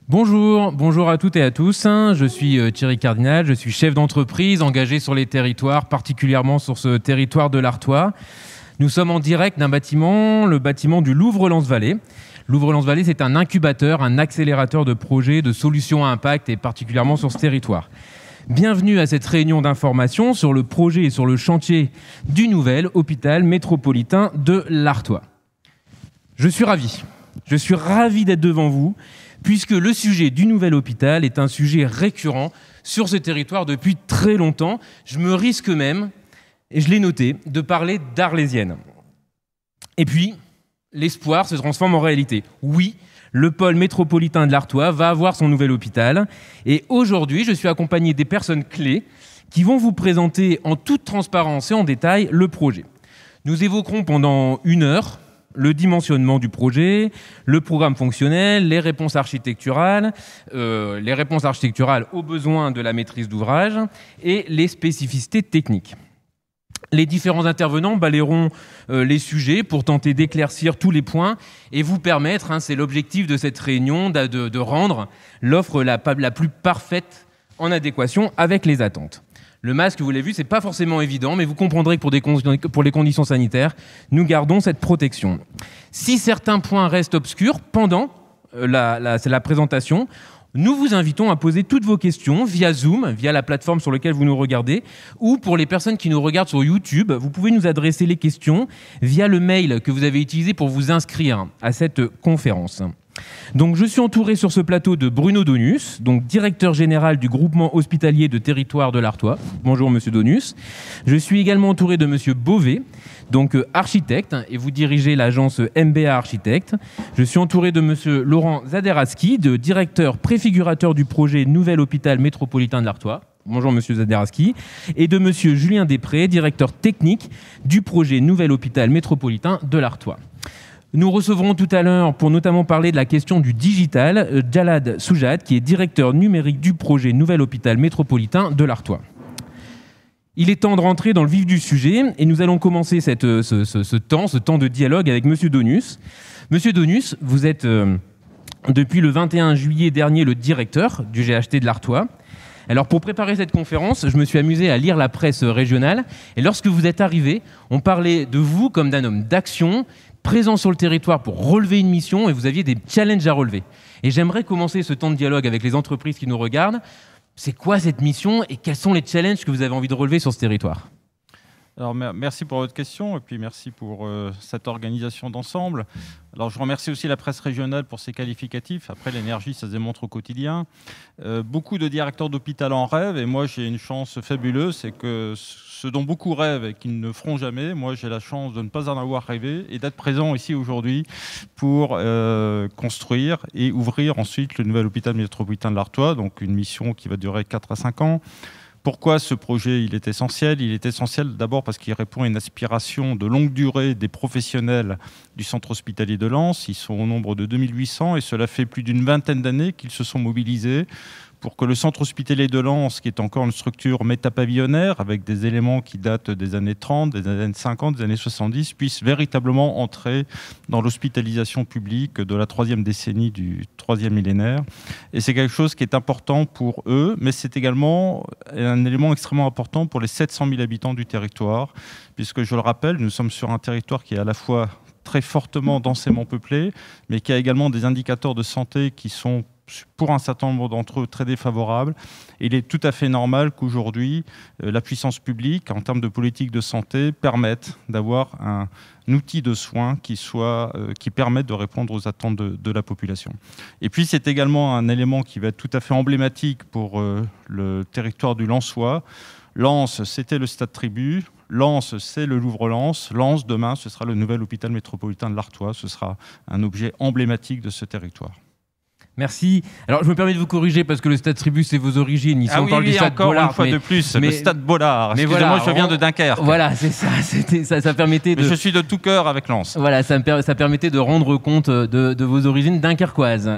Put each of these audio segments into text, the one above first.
Bonjour à toutes et à tous. Je suis Thierry Cardinal, je suis chef d'entreprise engagé sur les territoires, particulièrement sur ce territoire de l'Artois. Nous sommes en direct d'un bâtiment, le bâtiment du Louvre-Lens-Vallée. Louvre-Lens-Vallée, c'est un incubateur, un accélérateur de projets, de solutions à impact et particulièrement sur ce territoire. Bienvenue à cette réunion d'information sur le projet et sur le chantier du nouvel hôpital métropolitain de l'Artois. Je suis ravi d'être devant vous, puisque le sujet du nouvel hôpital est un sujet récurrent sur ce territoire depuis très longtemps. Je me risque même, et je l'ai noté, de parler d'Arlésienne. Et puis, l'espoir se transforme en réalité. Oui, le pôle métropolitain de l'Artois va avoir son nouvel hôpital. Et aujourd'hui, je suis accompagné des personnes clés qui vont vous présenter en toute transparence et en détail le projet. Nous évoquerons pendant 1 heure le dimensionnement du projet, le programme fonctionnel, les réponses architecturales aux besoins de la maîtrise d'ouvrage et les spécificités techniques. Les différents intervenants balayeront les sujets pour tenter d'éclaircir tous les points et vous permettre, c'est l'objectif de cette réunion, de rendre l'offre la plus parfaite en adéquation avec les attentes. Le masque, vous l'avez vu, c'est pas forcément évident, mais vous comprendrez que pour les conditions sanitaires, nous gardons cette protection. Si certains points restent obscurs pendant la présentation, nous vous invitons à poser toutes vos questions via Zoom, via la plateforme sur laquelle vous nous regardez, ou pour les personnes qui nous regardent sur YouTube, vous pouvez nous adresser les questions via le mail que vous avez utilisé pour vous inscrire à cette conférence. Donc, je suis entouré sur ce plateau de Bruno Donus, donc directeur général du groupement hospitalier de territoire de l'Artois. Bonjour Monsieur Donus. Je suis également entouré de Monsieur Beauvais, donc architecte, et vous dirigez l'agence MBA Architecte. Je suis entouré de Monsieur Laurent Zaderaski, de directeur préfigurateur du projet Nouvel Hôpital Métropolitain de l'Artois. Bonjour Monsieur Zaderaski. Et de Monsieur Julien Després, directeur technique du projet Nouvel Hôpital Métropolitain de l'Artois. Nous recevrons tout à l'heure, pour notamment parler de la question du digital, Jalad Soujad, qui est directeur numérique du projet Nouvel Hôpital Métropolitain de l'Artois. Il est temps de rentrer dans le vif du sujet et nous allons commencer ce temps de dialogue avec Monsieur Donus. Monsieur Donus, vous êtes depuis le 21 juillet dernier le directeur du GHT de l'Artois. Alors pour préparer cette conférence, je me suis amusé à lire la presse régionale et lorsque vous êtes arrivé, on parlait de vous comme d'un homme d'action, présent sur le territoire pour relever une mission et vous aviez des challenges à relever. Et j'aimerais commencer ce temps de dialogue avec les entreprises qui nous regardent. C'est quoi cette mission et quels sont les challenges que vous avez envie de relever sur ce territoire ? Alors, merci pour votre question et puis merci pour cette organisation d'ensemble. Alors, je remercie aussi la presse régionale pour ses qualificatifs. Après, l'énergie, ça se démontre au quotidien. Beaucoup de directeurs d'hôpital en rêvent et moi, j'ai une chance fabuleuse, c'est que ce dont beaucoup rêvent et qu'ils ne feront jamais, moi, j'ai la chance de ne pas en avoir rêvé et d'être présent ici aujourd'hui pour construire et ouvrir ensuite le nouvel hôpital métropolitain de l'Artois, donc une mission qui va durer 4 à 5 ans. Pourquoi ce projet il est essentiel ? Il est essentiel d'abord parce qu'il répond à une aspiration de longue durée des professionnels du centre hospitalier de Lens. Ils sont au nombre de 2800 et cela fait plus d'une vingtaine d'années qu'ils se sont mobilisés pour que le centre hospitalier de Lens, qui est encore une structure métapavillonnaire avec des éléments qui datent des années 30, des années 50, des années 70, puisse véritablement entrer dans l'hospitalisation publique de la 3e décennie du 3e millénaire. Et c'est quelque chose qui est important pour eux, mais c'est également un élément extrêmement important pour les 700 000 habitants du territoire, puisque je le rappelle, nous sommes sur un territoire qui est à la fois très fortement densément peuplé, mais qui a également des indicateurs de santé qui sont pour un certain nombre d'entre eux très défavorables. Il est tout à fait normal qu'aujourd'hui, la puissance publique, en termes de politique de santé, permette d'avoir un outil de soins qui permette de répondre aux attentes de la population. Et puis, c'est également un élément qui va être tout à fait emblématique pour le territoire du Lensois. Lens, c'était le Stade Tribu. Lens, c'est le Louvre-Lens. Lens, demain, ce sera le nouvel hôpital métropolitain de l'Artois. Ce sera un objet emblématique de ce territoire. Merci. Alors, je me permets de vous corriger parce que le Stade Tribu, c'est vos origines. Ici, on parle du Stade Bollard. Une fois de plus, le Stade Bollard. Excusez-moi, voilà, je viens de Dunkerque. Voilà, c'est ça. Ça permettait de... Mais je suis de tout cœur avec Lens. Voilà, ça permettait de rendre compte de vos origines dunkerquoises.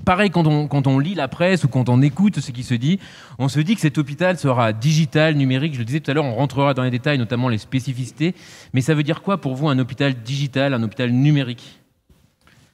Pareil, quand on lit la presse ou quand on écoute ce qui se dit, on se dit que cet hôpital sera digital, numérique. Je le disais tout à l'heure, on rentrera dans les détails, notamment les spécificités. Mais ça veut dire quoi pour vous, un hôpital digital, un hôpital numérique ?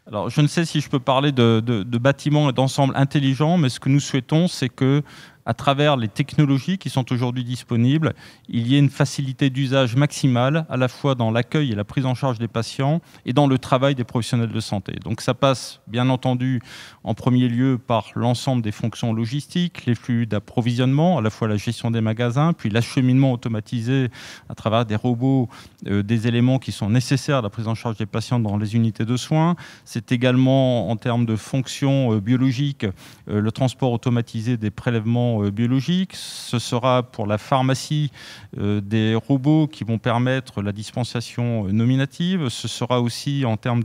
Alors, je ne sais si je peux parler de bâtiments et d'ensembles intelligents, mais ce que nous souhaitons, c'est que, à travers les technologies qui sont aujourd'hui disponibles, il y ait une facilité d'usage maximale, à la fois dans l'accueil et la prise en charge des patients et dans le travail des professionnels de santé. Donc ça passe, bien entendu, en premier lieu par l'ensemble des fonctions logistiques, les flux d'approvisionnement, à la fois la gestion des magasins, puis l'acheminement automatisé à travers des robots, des éléments qui sont nécessaires à la prise en charge des patients dans les unités de soins. C'est également, en termes de fonctions biologiques, le transport automatisé des prélèvements biologiques. Ce sera pour la pharmacie des robots qui vont permettre la dispensation nominative. Ce sera aussi en termes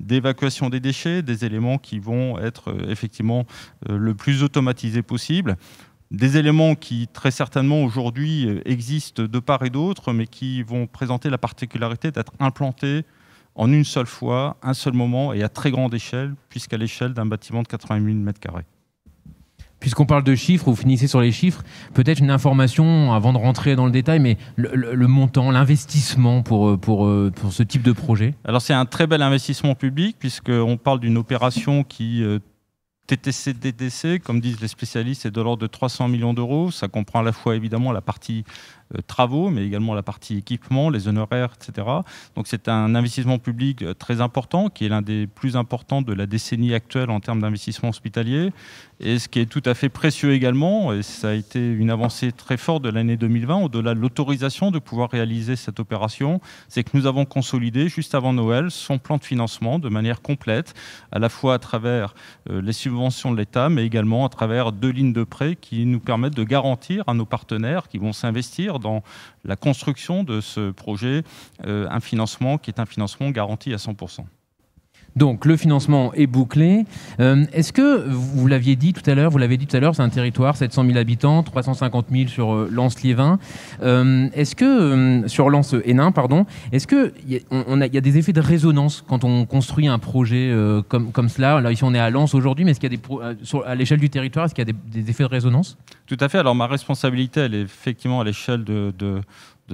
d'évacuation des déchets, des éléments qui vont être effectivement le plus automatisés possible. Des éléments qui, très certainement, aujourd'hui existent de part et d'autre, mais qui vont présenter la particularité d'être implantés en une seule fois, un seul moment et à très grande échelle, puisqu'à l'échelle d'un bâtiment de 80 000 m². Puisqu'on parle de chiffres, vous finissez sur les chiffres, peut-être une information avant de rentrer dans le détail, mais le montant, l'investissement pour ce type de projet. Alors c'est un très bel investissement public, puisqu'on parle d'une opération qui, TTC-DTC, comme disent les spécialistes, est de l'ordre de 300 millions d'euros. Ça comprend à la fois évidemment la partie travaux, mais également la partie équipement, les honoraires, etc. Donc c'est un investissement public très important, qui est l'un des plus importants de la décennie actuelle en termes d'investissement hospitalier. Et ce qui est tout à fait précieux également, et ça a été une avancée très forte de l'année 2020, au-delà de l'autorisation de pouvoir réaliser cette opération, c'est que nous avons consolidé, juste avant Noël, son plan de financement de manière complète, à la fois à travers les subventions de l'État, mais également à travers 2 lignes de prêt qui nous permettent de garantir à nos partenaires qui vont s'investir dans la construction de ce projet un financement qui est un financement garanti à 100%. Donc le financement est bouclé. Est-ce que, vous l'avez dit tout à l'heure, c'est un territoire, 700 000 habitants, 350 000 sur Lens-Liévin. Est-ce que, sur Lens-Hénin, pardon, est-ce qu'il y a des effets de résonance quand on construit un projet comme cela? Là, ici, on est à Lens aujourd'hui, mais est-ce qu'il y a à l'échelle du territoire, est-ce qu'il y a des effets de résonance? Tout à fait. Alors, ma responsabilité, elle est effectivement à l'échelle de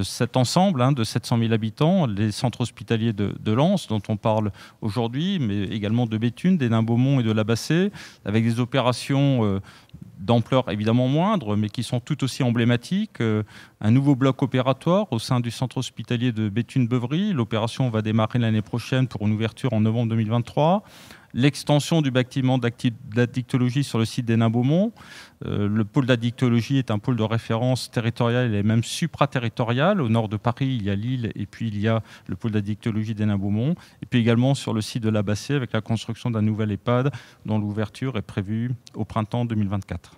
cet ensemble de 700 000 habitants, les centres hospitaliers de Lens, dont on parle aujourd'hui, mais également de Béthune, d'Hénin-Beaumont et de la Bassée, avec des opérations d'ampleur évidemment moindre, mais qui sont tout aussi emblématiques. Un nouveau bloc opératoire au sein du centre hospitalier de Béthune-Beuvry. L'opération va démarrer l'année prochaine pour une ouverture en novembre 2023. L'extension du bâtiment d'addictologie sur le site d'Hénin-Beaumont. Le pôle d'addictologie est un pôle de référence territorial et même supraterritorial. Au nord de Paris, il y a Lille et puis il y a le pôle d'addictologie d'Hénin-Beaumont. Et puis également sur le site de la Bassée avec la construction d'un nouvel EHPAD dont l'ouverture est prévue au printemps 2024.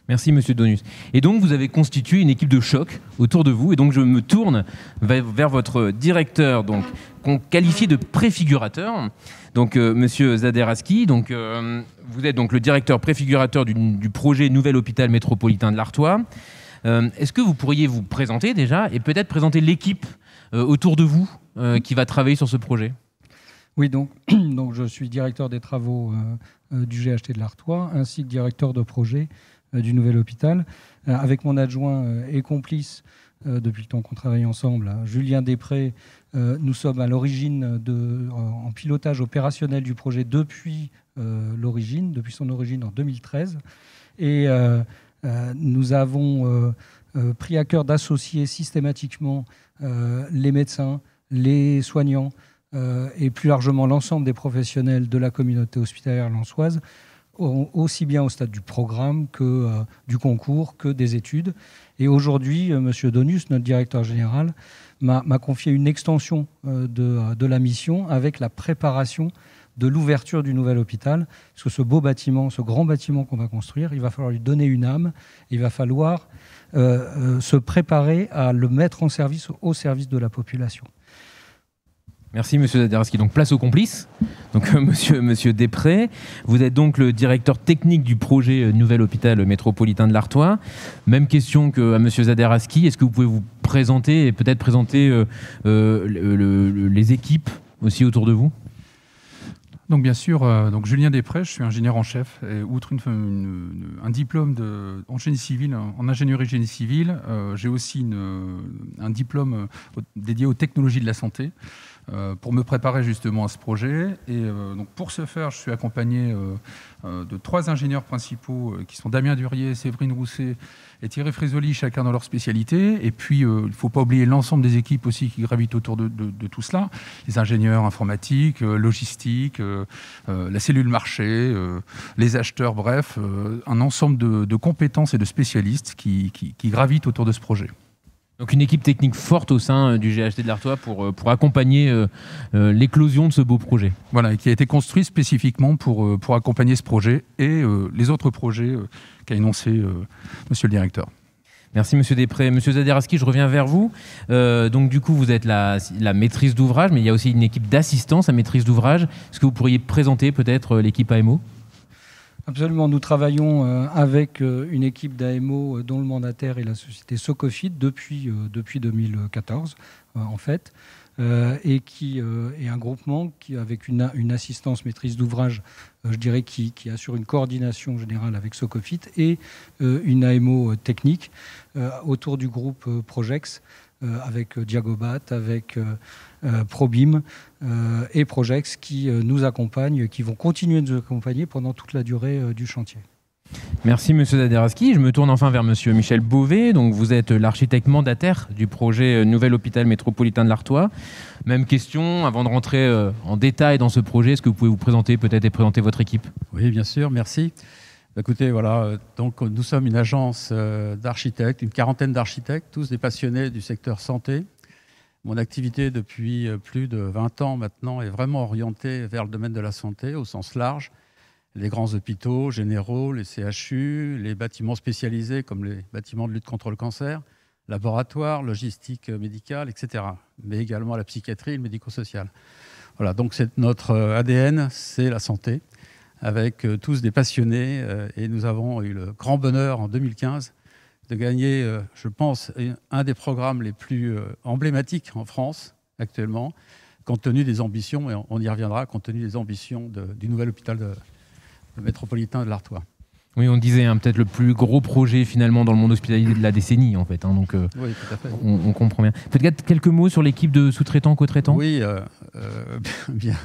Merci Monsieur Donus. Et donc vous avez constitué une équipe de choc autour de vous. Et donc je me tourne vers votre directeur, donc qu'on qualifie de préfigurateur. Donc Monsieur Zaderaski, donc vous êtes donc le directeur préfigurateur du projet Nouvel Hôpital Métropolitain de l'Artois. Est-ce que vous pourriez vous présenter déjà et peut-être présenter l'équipe autour de vous qui va travailler sur ce projet? Oui, donc je suis directeur des travaux du GHT de l'Artois ainsi que directeur de projet du nouvel hôpital, avec mon adjoint et complice depuis le temps qu'on travaille ensemble, Julien Després. Nous sommes à l'origine en pilotage opérationnel du projet depuis son origine en 2013. Et nous avons pris à cœur d'associer systématiquement les médecins, les soignants et plus largement l'ensemble des professionnels de la communauté hospitalière lensoise, aussi bien au stade du programme que du concours, que des études. Et aujourd'hui, M. Donus, notre directeur général, m'a confié une extension de la mission avec la préparation de l'ouverture du nouvel hôpital. Parce que ce beau bâtiment, ce grand bâtiment qu'on va construire, il va falloir lui donner une âme. Il va falloir se préparer à le mettre en service, au service de la population. Merci Monsieur Zaderaski. Donc place aux complices. Donc Monsieur Després, vous êtes donc le directeur technique du projet Nouvel Hôpital Métropolitain de l'Artois. Même question qu'à Monsieur Zaderaski. Est-ce que vous pouvez vous présenter et peut-être présenter les équipes aussi autour de vous? Donc bien sûr, donc Julien Després, je suis ingénieur en chef. Et outre un diplôme en génie civil, en ingénierie génie civil, j'ai aussi un diplôme dédié aux technologies de la santé. pour me préparer justement à ce projet. Et donc pour ce faire, je suis accompagné de 3 ingénieurs principaux qui sont Damien Durier, Séverine Rousset et Thierry Frisoli, chacun dans leur spécialité. Et puis, il ne faut pas oublier l'ensemble des équipes aussi qui gravitent autour de tout cela. Les ingénieurs informatiques, logistique, la cellule marché, les acheteurs, bref, un ensemble de compétences et de spécialistes qui gravitent autour de ce projet. Donc une équipe technique forte au sein du GHT de l'Artois pour accompagner l'éclosion de ce beau projet. Voilà, et qui a été construit spécifiquement pour accompagner ce projet et les autres projets qu'a énoncé Monsieur le directeur. Merci Monsieur Després. Monsieur Zaderaski, je reviens vers vous. Donc du coup, vous êtes la maîtrise d'ouvrage, mais il y a aussi une équipe d'assistance à maîtrise d'ouvrage. Est-ce que vous pourriez présenter peut-être l'équipe AMO ? Absolument, nous travaillons avec une équipe d'AMO dont le mandataire est la société Socofit depuis 2014 en fait, et qui est un groupement qui, avec une assistance maîtrise d'ouvrage, je dirais, qui assure une coordination générale avec Socofit et une AMO technique autour du groupe Projex, avec Diagobat, avec Probim et Projex qui nous accompagnent, qui vont continuer de nous accompagner pendant toute la durée du chantier. Merci Monsieur Zaderaski. Je me tourne enfin vers Monsieur Michel Beauvais. Donc vous êtes l'architecte mandataire du projet Nouvel Hôpital Métropolitain de l'Artois. Même question, avant de rentrer en détail dans ce projet, est-ce que vous pouvez vous présenter peut-être et présenter votre équipe ? Oui, bien sûr, merci. Écoutez, voilà, donc nous sommes une agence d'architectes, une quarantaine d'architectes, tous des passionnés du secteur santé. Mon activité depuis plus de 20 ans maintenant est vraiment orientée vers le domaine de la santé au sens large. Les grands hôpitaux généraux, les CHU, les bâtiments spécialisés comme les bâtiments de lutte contre le cancer, laboratoires, logistique médicale, etc. Mais également la psychiatrie et le médico-social. Voilà, donc c'est notre ADN, c'est la santé, avec tous des passionnés. Et nous avons eu le grand bonheur en 2015 de gagner, je pense, un des programmes les plus emblématiques en France actuellement, compte tenu des ambitions, et on y reviendra, compte tenu des ambitions du nouvel hôpital métropolitain de l'Artois. Oui, on disait peut-être le plus gros projet finalement dans le monde hospitalier de la décennie en fait. Donc, oui, tout à fait. On comprend bien. Peut-être quelques mots sur l'équipe de sous-traitants, co-traitants ? Oui, bien,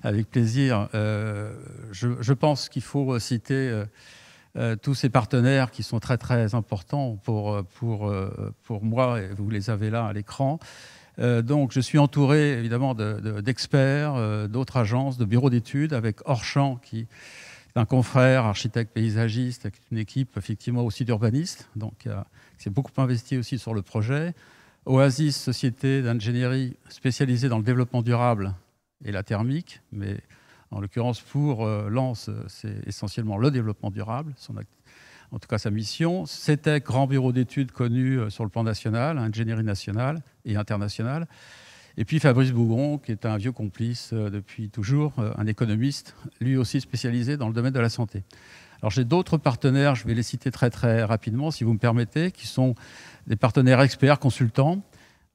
avec plaisir. Je pense qu'il faut citer tous ces partenaires qui sont très très importants pour moi, et vous les avez là à l'écran. Donc je suis entouré évidemment d'experts, d'autres agences, de bureaux d'études, avec Orchamps qui est un confrère architecte paysagiste, avec une équipe effectivement aussi d'urbanistes, donc qui s'est beaucoup investi aussi sur le projet. Oasis, société d'ingénierie spécialisée dans le développement durable et la thermique, mais en l'occurrence pour Lens, c'est essentiellement le développement durable, en tout cas sa mission. C'était grand bureau d'études connu sur le plan national, ingénierie nationale et internationale. Et puis Fabrice Bougon, qui est un vieux complice depuis toujours, un économiste, lui aussi spécialisé dans le domaine de la santé. Alors j'ai d'autres partenaires, je vais les citer très très rapidement, si vous me permettez, qui sont des partenaires experts, consultants,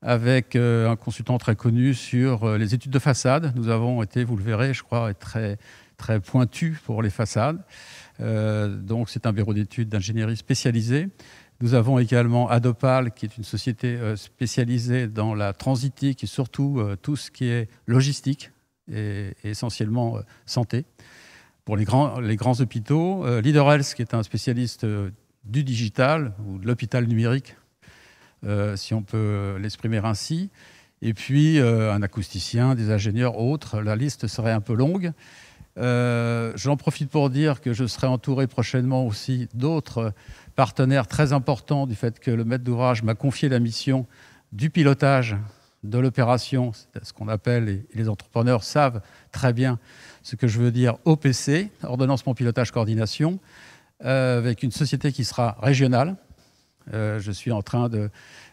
avec un consultant très connu sur les études de façade. Nous avons été, vous le verrez, je crois, très, très pointus pour les façades. Donc c'est un bureau d'études d'ingénierie spécialisé. Nous avons également Adopal, qui est une société spécialisée dans la transitique et surtout tout ce qui est logistique et essentiellement santé pour les grands hôpitaux. Leaderhealth, qui est un spécialiste du digital ou de l'hôpital numérique, si on peut l'exprimer ainsi. Et puis un acousticien, des ingénieurs, autres. La liste serait un peu longue. J'en profite pour dire que je serai entouré prochainement aussi d'autres partenaires très importants du fait que le maître d'ouvrage m'a confié la mission du pilotage de l'opération, c'est ce qu'on appelle, et les entrepreneurs savent très bien ce que je veux dire, OPC, ordonnancement, pilotage, coordination, avec une société qui sera régionale. Je suis en train de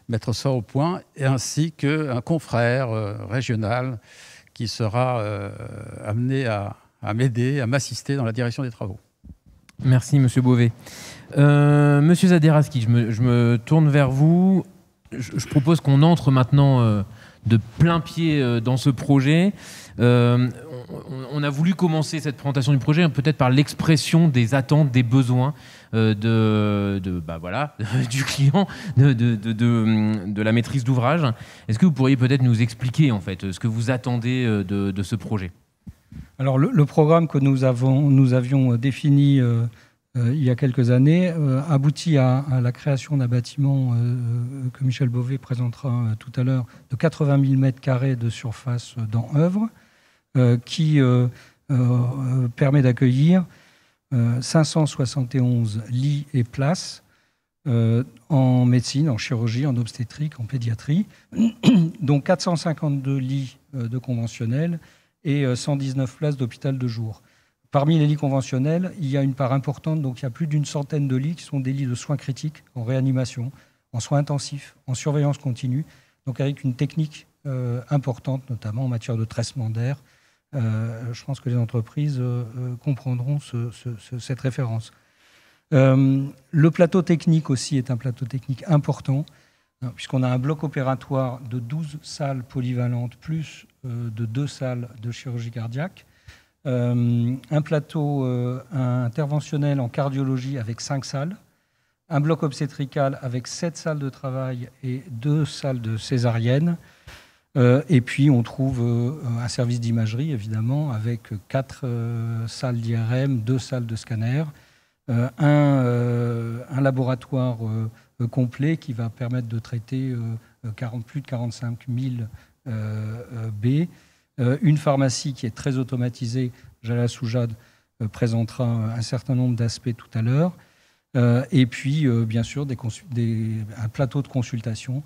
mettre ça au point, et ainsi qu'un confrère régional qui sera amené à m'aider, à m'assister dans la direction des travaux. Merci Monsieur Beauvais. Monsieur Zaderaski, je me tourne vers vous. Je propose qu'on entre maintenant de plein pied dans ce projet. On a voulu commencer cette présentation du projet peut-être par l'expression des attentes, des besoins du client, de la maîtrise d'ouvrage. Est-ce que vous pourriez peut-être nous expliquer en fait ce que vous attendez de ce projet ? Alors le programme que nous avions défini il y a quelques années aboutit à la création d'un bâtiment que Michel Beauvais présentera tout à l'heure, de 80 000 m² de surface dans œuvre, qui permet d'accueillir 571 lits et places en médecine, en chirurgie, en obstétrique, en pédiatrie, dont 452 lits de conventionnels et 119 places d'hôpital de jour. Parmi les lits conventionnels, il y a une part importante, donc il y a plus d'une centaine de lits qui sont des lits de soins critiques, en réanimation, en soins intensifs, en surveillance continue, donc avec une technique importante, notamment en matière de traitement d'air. Je pense que les entreprises comprendront cette référence. Le plateau technique aussi est un plateau technique important, puisqu'on a un bloc opératoire de 12 salles polyvalentes, plus de 2 salles de chirurgie cardiaque, un plateau interventionnel en cardiologie avec 5 salles, un bloc obstétrical avec 7 salles de travail et 2 salles de césarienne. Et puis, on trouve un service d'imagerie, évidemment, avec 4 salles d'IRM, 2 salles de scanner, un laboratoire complet qui va permettre de traiter plus de 45 000 B, une pharmacie qui est très automatisée. Jalal Soujad présentera un certain nombre d'aspects tout à l'heure. Et puis, bien sûr, un plateau de consultation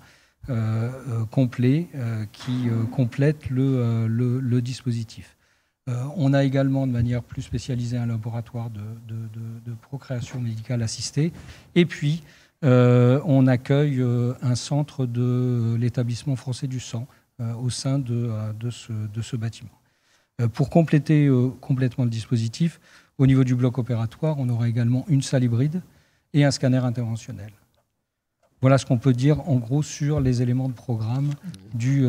complet qui complète le dispositif. On a également, de manière plus spécialisée, un laboratoire de procréation médicale assistée. Et puis, on accueille un centre de l'établissement français du sang au sein de ce bâtiment. Pour compléter complètement le dispositif, au niveau du bloc opératoire, on aura également une salle hybride et un scanner interventionnel. Voilà ce qu'on peut dire en gros sur les éléments de programme du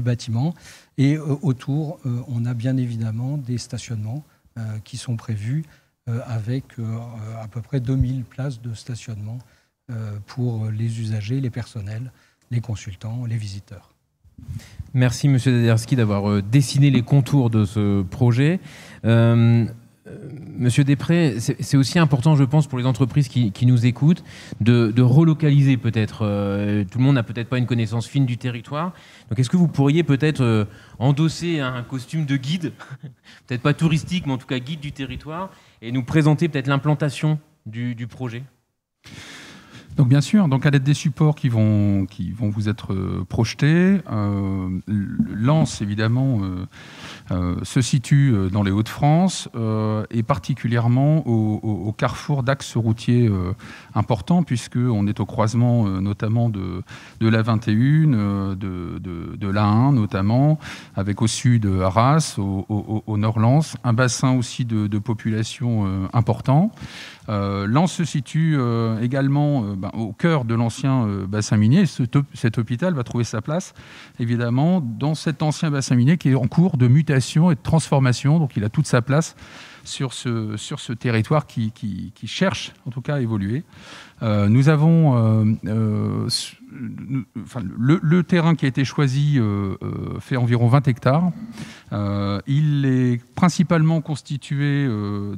bâtiment. Et autour, on a bien évidemment des stationnements qui sont prévus avec à peu près 2000 places de stationnement pour les usagers, les personnels, les consultants, les visiteurs. Merci Monsieur Daderski d'avoir dessiné les contours de ce projet. Monsieur Després, c'est aussi important, je pense, pour les entreprises qui nous écoutent, de relocaliser peut-être. Tout le monde n'a peut-être pas une connaissance fine du territoire. Donc, est-ce que vous pourriez peut-être endosser un costume de guide, peut-être pas touristique, mais en tout cas guide du territoire, et nous présenter peut-être l'implantation du projet ? Donc bien sûr, donc à l'aide des supports qui vont vous être projetés, Lens évidemment se situe dans les Hauts-de-France et particulièrement au carrefour d'axes routiers importants, puisqu'on est au croisement notamment de la 21, de l'A1 notamment, avec au sud Arras, au nord Lens, un bassin aussi de population important. Lens se situe également au cœur de l'ancien bassin minier. Cet hôpital va trouver sa place, évidemment, dans cet ancien bassin minier qui est en cours de mutation et de transformation. Donc il a toute sa place sur ce territoire qui cherche, en tout cas, à évoluer. Nous avons... le terrain qui a été choisi fait environ 20 hectares. Il est principalement constitué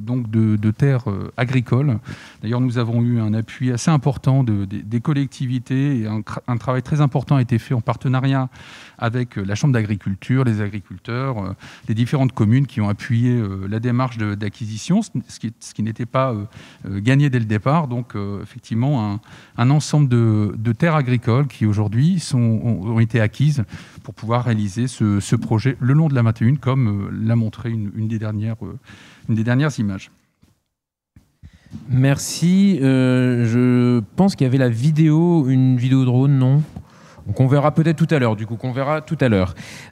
donc de terres agricoles. D'ailleurs, nous avons eu un appui assez important des collectivités et un travail très important a été fait en partenariat avec la Chambre d'agriculture, les agriculteurs, les différentes communes qui ont appuyé la démarche d'acquisition, ce qui n'était pas gagné dès le départ. Donc, effectivement, un ensemble de terres agricoles qui aujourd'hui ont été acquises pour pouvoir réaliser ce projet le long de la 21, comme l'a montré une des dernières images. Merci. Je pense qu'il y avait une vidéo drone, non ? Donc on verra peut-être tout à l'heure,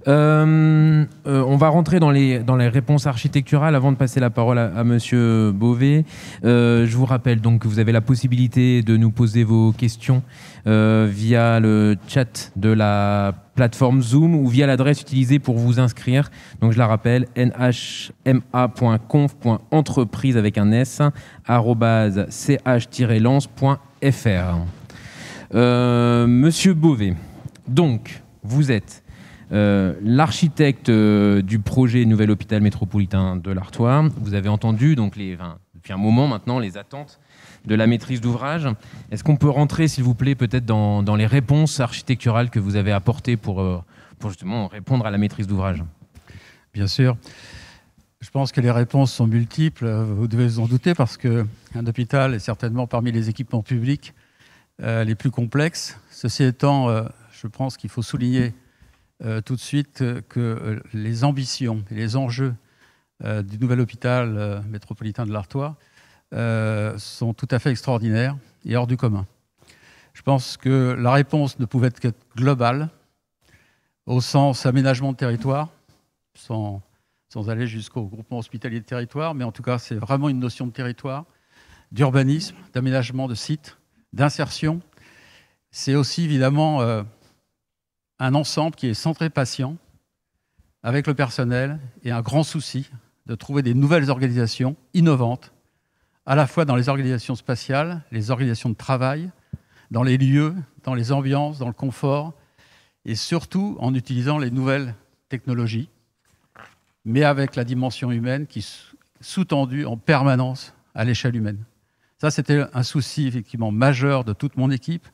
on va rentrer dans les réponses architecturales avant de passer la parole à Monsieur Beauvais. Je vous rappelle donc que vous avez la possibilité de nous poser vos questions via le chat de la plateforme Zoom ou via l'adresse utilisée pour vous inscrire. Donc je la rappelle, nhma.conf.entreprise avec un s @ch-lance.fr. Monsieur Beauvais, donc vous êtes l'architecte du projet Nouvel Hôpital Métropolitain de l'Artois. Vous avez entendu donc depuis un moment maintenant les attentes de la maîtrise d'ouvrage. Est-ce qu'on peut rentrer, s'il vous plaît, peut-être dans les réponses architecturales que vous avez apportées pour justement répondre à la maîtrise d'ouvrage? Bien sûr. Je pense que les réponses sont multiples, vous devez vous en douter, parce qu'un hôpital est certainement parmi les équipements publics les plus complexes. Ceci étant, je pense qu'il faut souligner tout de suite que les ambitions et les enjeux du nouvel hôpital métropolitain de l'Artois sont tout à fait extraordinaires et hors du commun. Je pense que la réponse ne pouvait être globale, au sens aménagement de territoire, sans aller jusqu'au groupement hospitalier de territoire, mais en tout cas, c'est vraiment une notion de territoire, d'urbanisme, d'aménagement de sites, d'insertion. C'est aussi évidemment un ensemble qui est centré patient, avec le personnel, et un grand souci de trouver des nouvelles organisations innovantes, à la fois dans les organisations spatiales, les organisations de travail, dans les lieux, dans les ambiances, dans le confort, et surtout en utilisant les nouvelles technologies, mais avec la dimension humaine qui est sous-tendue en permanence à l'échelle humaine. Ça, c'était un souci effectivement majeur de toute mon équipe.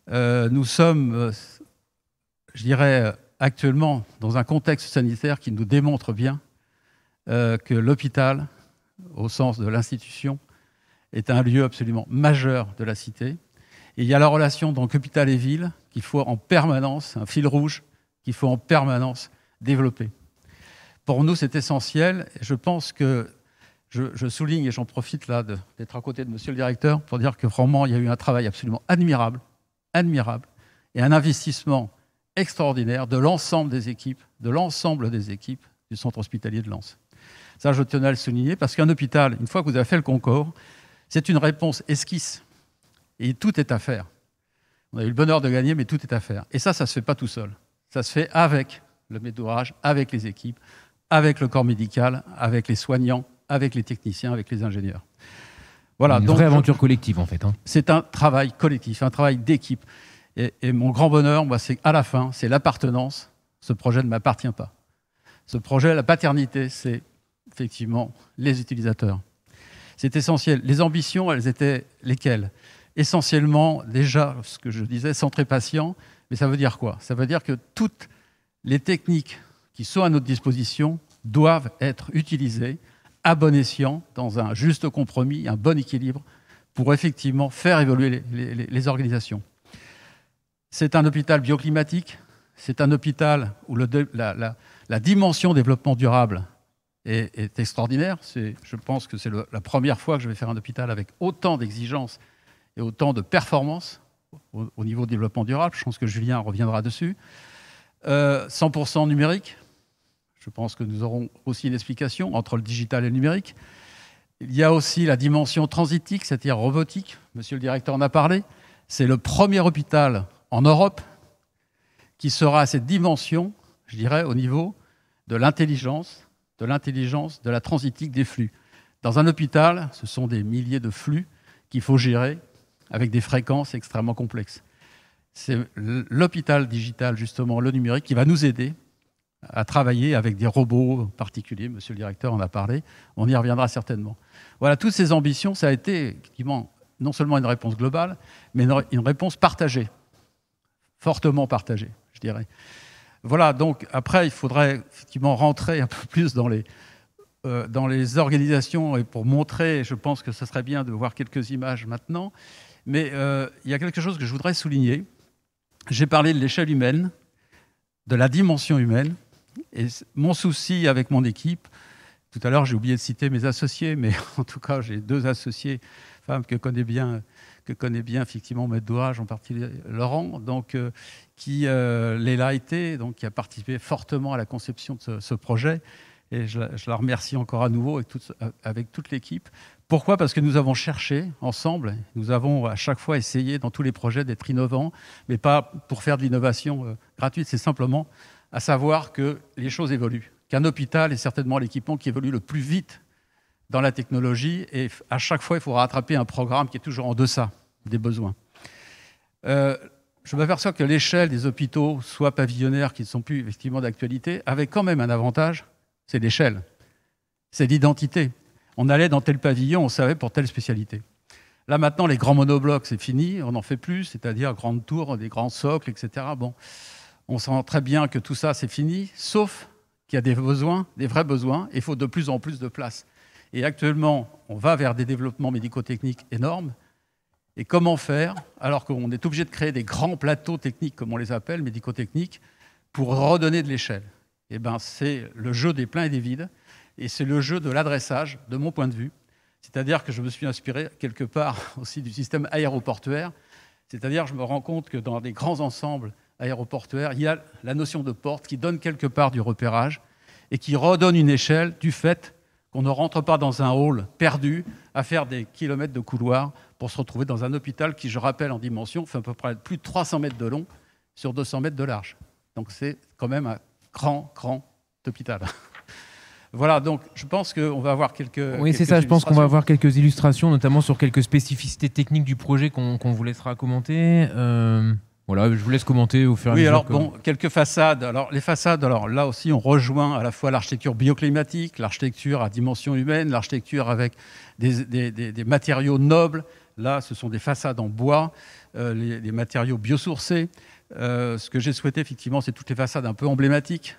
Nous sommes, je dirais, actuellement dans un contexte sanitaire qui nous démontre bien que l'hôpital, au sens de l'institution, est un lieu absolument majeur de la cité. Et il y a la relation donc hôpital et ville qu'il faut en permanence, un fil rouge qu'il faut en permanence développer. Pour nous, c'est essentiel. Je pense que je souligne, et j'en profite là d'être à côté de monsieur le directeur, pour dire que vraiment, il y a eu un travail absolument admirable, et un investissement extraordinaire de l'ensemble des équipes du centre hospitalier de Lens. Ça, je tenais à le souligner, parce qu'un hôpital, une fois que vous avez fait le concours, c'est une réponse esquisse. Et tout est à faire. On a eu le bonheur de gagner, mais tout est à faire. Et ça ne se fait pas tout seul. Ça se fait avec le maître d'ouvrage, avec les équipes, avec le corps médical, avec les soignants, avec les techniciens, avec les ingénieurs. Voilà, une vraie aventure collective, en fait. C'est un travail collectif, un travail d'équipe. Et mon grand bonheur, moi, c'est à la fin, c'est l'appartenance. Ce projet ne m'appartient pas. Ce projet, la paternité, c'est effectivement les utilisateurs. C'est essentiel. Les ambitions, elles étaient lesquelles? Essentiellement, déjà, ce que je disais, centré patient. Mais ça veut dire quoi? Ça veut dire que toutes les techniques qui sont à notre disposition doivent être utilisées à bon escient, dans un juste compromis, un bon équilibre, pour effectivement faire évoluer les organisations. C'est un hôpital bioclimatique, c'est un hôpital où la dimension développement durable est extraordinaire. Je pense que c'est la première fois que je vais faire un hôpital avec autant d'exigences et autant de performances au niveau développement durable. Je pense que Julien reviendra dessus. 100% numérique. Je pense que nous aurons aussi une explication entre le digital et le numérique. Il y a aussi la dimension transitique, c'est-à-dire robotique. Monsieur le directeur en a parlé. C'est le premier hôpital en Europe qui sera à cette dimension, je dirais, au niveau de l'intelligence, de la transitique des flux. Dans un hôpital, ce sont des milliers de flux qu'il faut gérer avec des fréquences extrêmement complexes. C'est l'hôpital digital, justement, le numérique, qui va nous aider à travailler avec des robots particuliers. Monsieur le directeur en a parlé. On y reviendra certainement. Voilà, toutes ces ambitions, ça a été effectivement non seulement une réponse globale, mais une réponse partagée, fortement partagée, je dirais. Voilà, donc après, il faudrait effectivement rentrer un peu plus dans les organisations, et pour montrer, je pense que ce serait bien de voir quelques images maintenant, mais il y a quelque chose que je voudrais souligner. J'ai parlé de l'échelle humaine, de la dimension humaine, et mon souci avec mon équipe, tout à l'heure j'ai oublié de citer mes associés, mais en tout cas j'ai deux associés, femme que connaît bien effectivement maître d'ouvrage, en partie Laurent, donc, qui l'est là été, donc qui a participé fortement à la conception de ce projet. Et je la remercie encore à nouveau avec toute l'équipe. Pourquoi ? Parce que nous avons cherché ensemble, nous avons à chaque fois essayé dans tous les projets d'être innovants, mais pas pour faire de l'innovation gratuite, c'est simplement à savoir que les choses évoluent, qu'un hôpital est certainement l'équipement qui évolue le plus vite dans la technologie, et à chaque fois, il faut rattraper un programme qui est toujours en deçà des besoins. Je m'aperçois que l'échelle des hôpitaux, soit pavillonnaires, qui ne sont plus effectivement d'actualité, avait quand même un avantage, c'est l'échelle, c'est l'identité. On allait dans tel pavillon, on savait pour telle spécialité. Là, maintenant, les grands monoblocs, c'est fini, on n'en fait plus, c'est-à-dire grandes tours, des grands socles, etc. Bon, on sent très bien que tout ça, c'est fini, sauf qu'il y a des besoins, des vrais besoins, et il faut de plus en plus de place. Et actuellement, on va vers des développements médico-techniques énormes. Et comment faire, alors qu'on est obligé de créer des grands plateaux techniques, comme on les appelle, médico-techniques, pour redonner de l'échelle? Eh bien, c'est le jeu des pleins et des vides, et c'est le jeu de l'adressage, de mon point de vue. C'est-à-dire que je me suis inspiré quelque part aussi du système aéroportuaire. C'est-à-dire que je me rends compte que dans des grands ensembles aéroportuaires, il y a la notion de porte qui donne quelque part du repérage et qui redonne une échelle du fait qu'on ne rentre pas dans un hall perdu à faire des kilomètres de couloirs pour se retrouver dans un hôpital qui, je rappelle, en dimension, fait à peu près plus de 300 mètres de long sur 200 mètres de large. Donc c'est quand même un grand hôpital. Voilà, donc je pense qu'on va avoir quelques... Oui, c'est ça, je pense qu'on va avoir quelques illustrations, notamment sur quelques spécificités techniques du projet qu'on vous laissera commenter. Voilà, je vous laisse commenter au fur et à mesure. Oui, alors bon, quelques façades. Alors les façades, alors là aussi, on rejoint à la fois l'architecture bioclimatique, l'architecture à dimension humaine, l'architecture avec des matériaux nobles. Là, ce sont des façades en bois, les matériaux biosourcés. Ce que j'ai souhaité, effectivement, c'est toutes les façades un peu emblématiques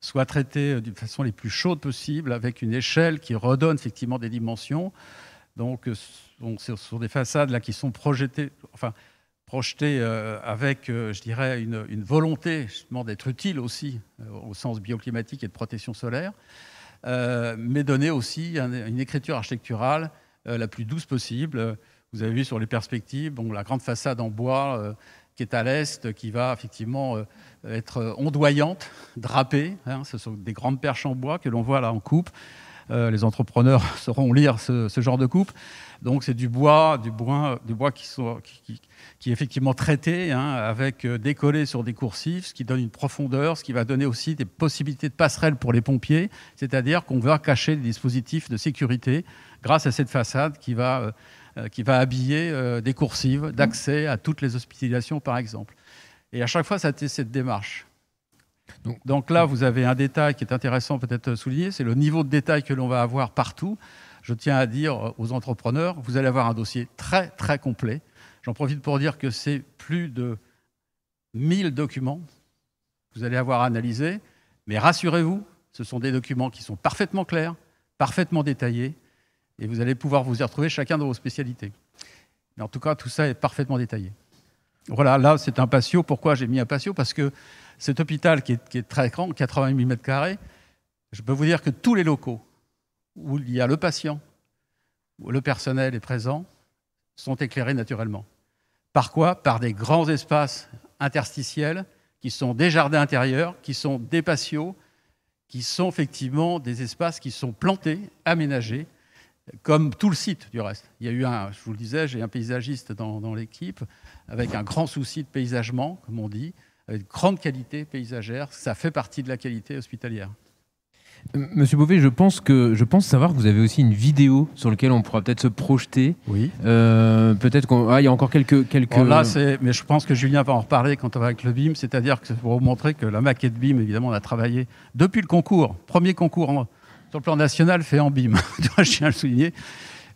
soient traitées d'une façon les plus chaude possible, avec une échelle qui redonne effectivement des dimensions. Donc, ce sont des façades là qui sont projetées avec, je dirais, une volonté justement d'être utile aussi au sens bioclimatique et de protection solaire, mais donner aussi une écriture architecturale la plus douce possible. Vous avez vu sur les perspectives, bon, la grande façade en bois qui est à l'est, qui va effectivement être ondoyante, drapée. Hein, ce sont des grandes perches en bois que l'on voit là en coupe. Les entrepreneurs sauront lire ce genre de coupe. Donc c'est du bois qui est effectivement traité, hein, avec décollé sur des coursifs, ce qui donne une profondeur, ce qui va donner aussi des possibilités de passerelles pour les pompiers, c'est-à-dire qu'on va cacher des dispositifs de sécurité grâce à cette façade qui va habiller des coursives d'accès à toutes les hospitalisations, par exemple. Et à chaque fois, ça a été cette démarche. Donc là, vous avez un détail qui est intéressant peut-être souligner, c'est le niveau de détail que l'on va avoir partout. Je tiens à dire aux entrepreneurs, vous allez avoir un dossier très, très complet. J'en profite pour dire que c'est plus de 1000 documents que vous allez avoir à analyser. Mais rassurez-vous, ce sont des documents qui sont parfaitement clairs, parfaitement détaillés, et vous allez pouvoir vous y retrouver chacun dans vos spécialités. Mais en tout cas, tout ça est parfaitement détaillé. Voilà, là, c'est un patio. Pourquoi j'ai mis un patio ? Parce que cet hôpital qui est très grand, 88 m², je peux vous dire que tous les locaux où il y a le patient, où le personnel est présent, sont éclairés naturellement. Par quoi ? Par des grands espaces interstitiels qui sont des jardins intérieurs, qui sont des patios, qui sont effectivement des espaces qui sont plantés, aménagés, comme tout le site du reste. Il y a eu je vous le disais, j'ai un paysagiste dans l'équipe, avec un grand souci de paysagement, comme on dit, avec grande qualité paysagère. Ça fait partie de la qualité hospitalière. Monsieur Beauvais, je pense savoir que vous avez aussi une vidéo sur laquelle on pourra peut-être se projeter. Oui. Peut-être qu'il y a encore quelques... Bon, là, mais je pense que Julien va en reparler quand on va avec le BIM, c'est-à-dire que pour vous montrer que la maquette BIM, évidemment, on a travaillé depuis le concours, premier concours sur le plan national fait en BIM, je tiens à le souligner.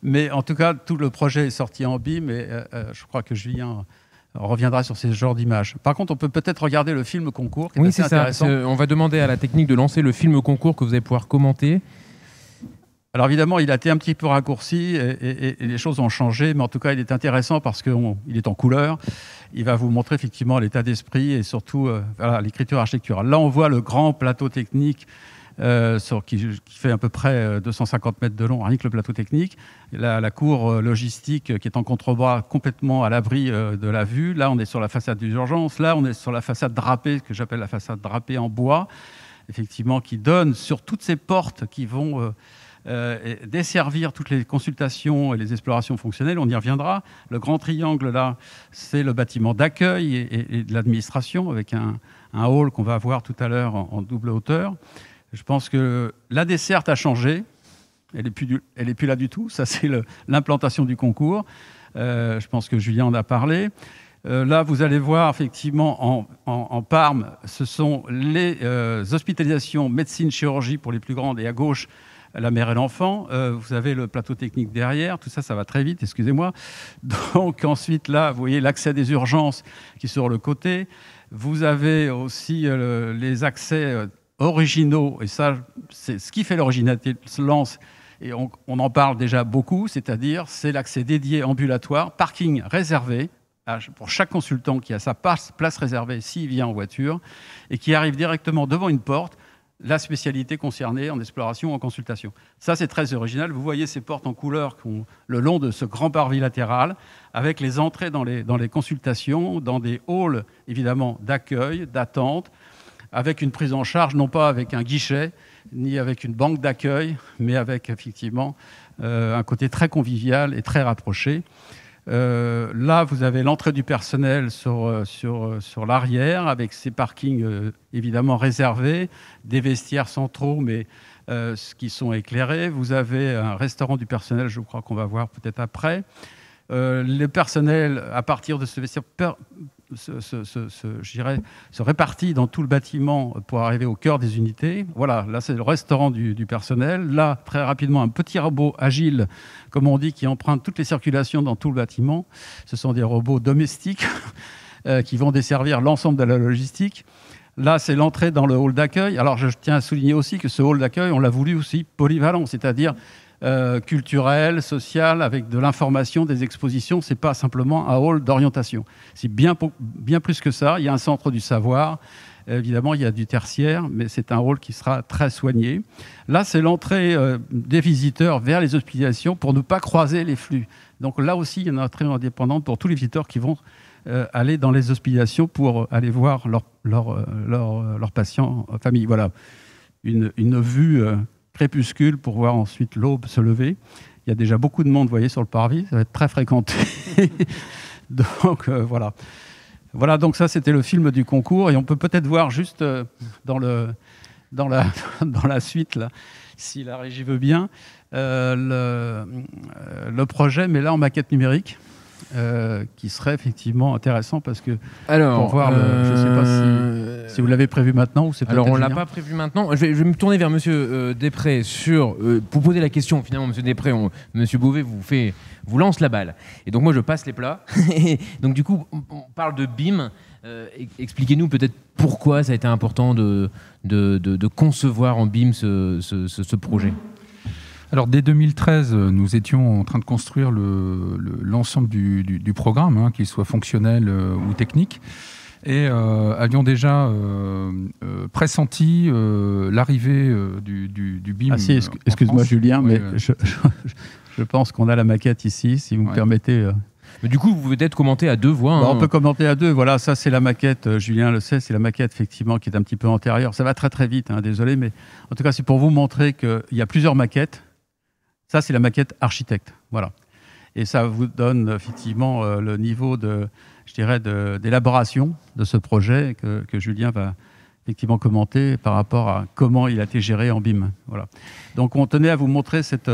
Mais en tout cas, tout le projet est sorti en BIM et je crois que Julien reviendra sur ces genres d'images. Par contre, on peut peut-être regarder le film concours, qui est assez intéressant. On va demander à la technique de lancer le film concours que vous allez pouvoir commenter. Alors évidemment, il a été un petit peu raccourci et les choses ont changé, mais en tout cas, il est intéressant parce qu'il est en couleur. Il va vous montrer effectivement l'état d'esprit et surtout l'écriture architecturale. Là, on voit le grand plateau technique qui fait à peu près 250 mètres de long, rien que le plateau technique. La cour logistique qui est en contrebas, complètement à l'abri de la vue. Là, on est sur la façade d'urgence. Là, on est sur la façade drapée, que j'appelle la façade drapée en bois, effectivement, qui donne sur toutes ces portes qui vont desservir toutes les consultations et les explorations fonctionnelles. On y reviendra. Le grand triangle, là, c'est le bâtiment d'accueil et de l'administration, avec un hall qu'on va voir tout à l'heure en double hauteur. Je pense que la desserte a changé. Elle n'est plus là du tout. Ça, c'est l'implantation du concours. Je pense que Julien en a parlé. Là, vous allez voir, effectivement, en Parme, ce sont les hospitalisations médecine-chirurgie pour les plus grandes, et à gauche, la mère et l'enfant. Vous avez le plateau technique derrière. Tout ça, ça va très vite, excusez-moi. Donc, ensuite, là, vous voyez l'accès des urgences qui est sur le côté. Vous avez aussi les accès originaux, et ça, c'est ce qui fait l'originalité de Lens, et on en parle déjà beaucoup, c'est-à-dire c'est l'accès dédié ambulatoire, parking réservé pour chaque consultant qui a sa place réservée s'il vient en voiture, et qui arrive directement devant une porte, la spécialité concernée en exploration ou en consultation. Ça, c'est très original. Vous voyez ces portes en couleur le long de ce grand parvis latéral, avec les entrées dans les consultations, dans des halls, évidemment, d'accueil, d'attente, avec une prise en charge, non pas avec un guichet, ni avec une banque d'accueil, mais avec, effectivement, un côté très convivial et très rapproché. Là, vous avez l'entrée du personnel sur l'arrière, avec ses parkings évidemment réservés, des vestiaires centraux, mais qui sont éclairés. Vous avez un restaurant du personnel, je crois qu'on va voir peut-être après. Le personnel, à partir de ce vestiaire, se répartit dans tout le bâtiment pour arriver au cœur des unités. Voilà, là c'est le restaurant du personnel. Là, très rapidement, un petit robot agile, comme on dit, qui emprunte toutes les circulations dans tout le bâtiment. Ce sont des robots domestiques qui vont desservir l'ensemble de la logistique. Là, c'est l'entrée dans le hall d'accueil. Alors, je tiens à souligner aussi que ce hall d'accueil, on l'a voulu aussi polyvalent, c'est-à-dire culturel, social, avec de l'information, des expositions. Ce n'est pas simplement un hall d'orientation. C'est bien plus que ça. Il y a un centre du savoir. Évidemment, il y a du tertiaire, mais c'est un hall qui sera très soigné. Là, c'est l'entrée des visiteurs vers les hospitalisations pour ne pas croiser les flux. Donc là aussi, il y a une entrée indépendante pour tous les visiteurs qui vont aller dans les hospitalisations pour aller voir leurs patients en famille. Voilà, une vue crépuscule pour voir ensuite l'aube se lever. Il y a déjà beaucoup de monde, vous voyez, sur le parvis. Ça va être très fréquenté. Donc, voilà. Voilà, donc ça, c'était le film du concours. Et on peut peut-être voir juste dans la suite, là, si la régie veut bien, le projet, mais là en maquette numérique. Qui serait effectivement intéressant parce que pour voir je ne sais pas si vous l'avez prévu maintenant ou c'est peut-être. Alors on ne l'a pas prévu maintenant. Je vais me tourner vers Monsieur Després pour poser la question. Finalement, Monsieur Després, Monsieur Beauvais vous lance la balle. Et donc moi je passe les plats. Donc du coup on parle de BIM. Expliquez-nous peut-être pourquoi ça a été important de concevoir en BIM ce projet. Alors, dès 2013, nous étions en train de construire l'ensemble du programme, qu'il soit fonctionnel ou technique, et avions déjà pressenti l'arrivée du BIM. Ah si, excuse-moi Julien, mais je pense qu'on a la maquette ici, si vous me permettez. Mais du coup, vous pouvez peut-être commenter à deux voix. On peut commenter à deux. Voilà, ça c'est la maquette. Julien le sait, c'est la maquette effectivement qui est un petit peu antérieure. Ça va très très vite, désolé, mais en tout cas, c'est pour vous montrer qu'il y a plusieurs maquettes. Ça, c'est la maquette architecte, voilà. Et ça vous donne effectivement le niveau d'élaboration de ce projet que Julien va effectivement commenter par rapport à comment il a été géré en BIM. Voilà. Donc, on tenait à vous montrer cette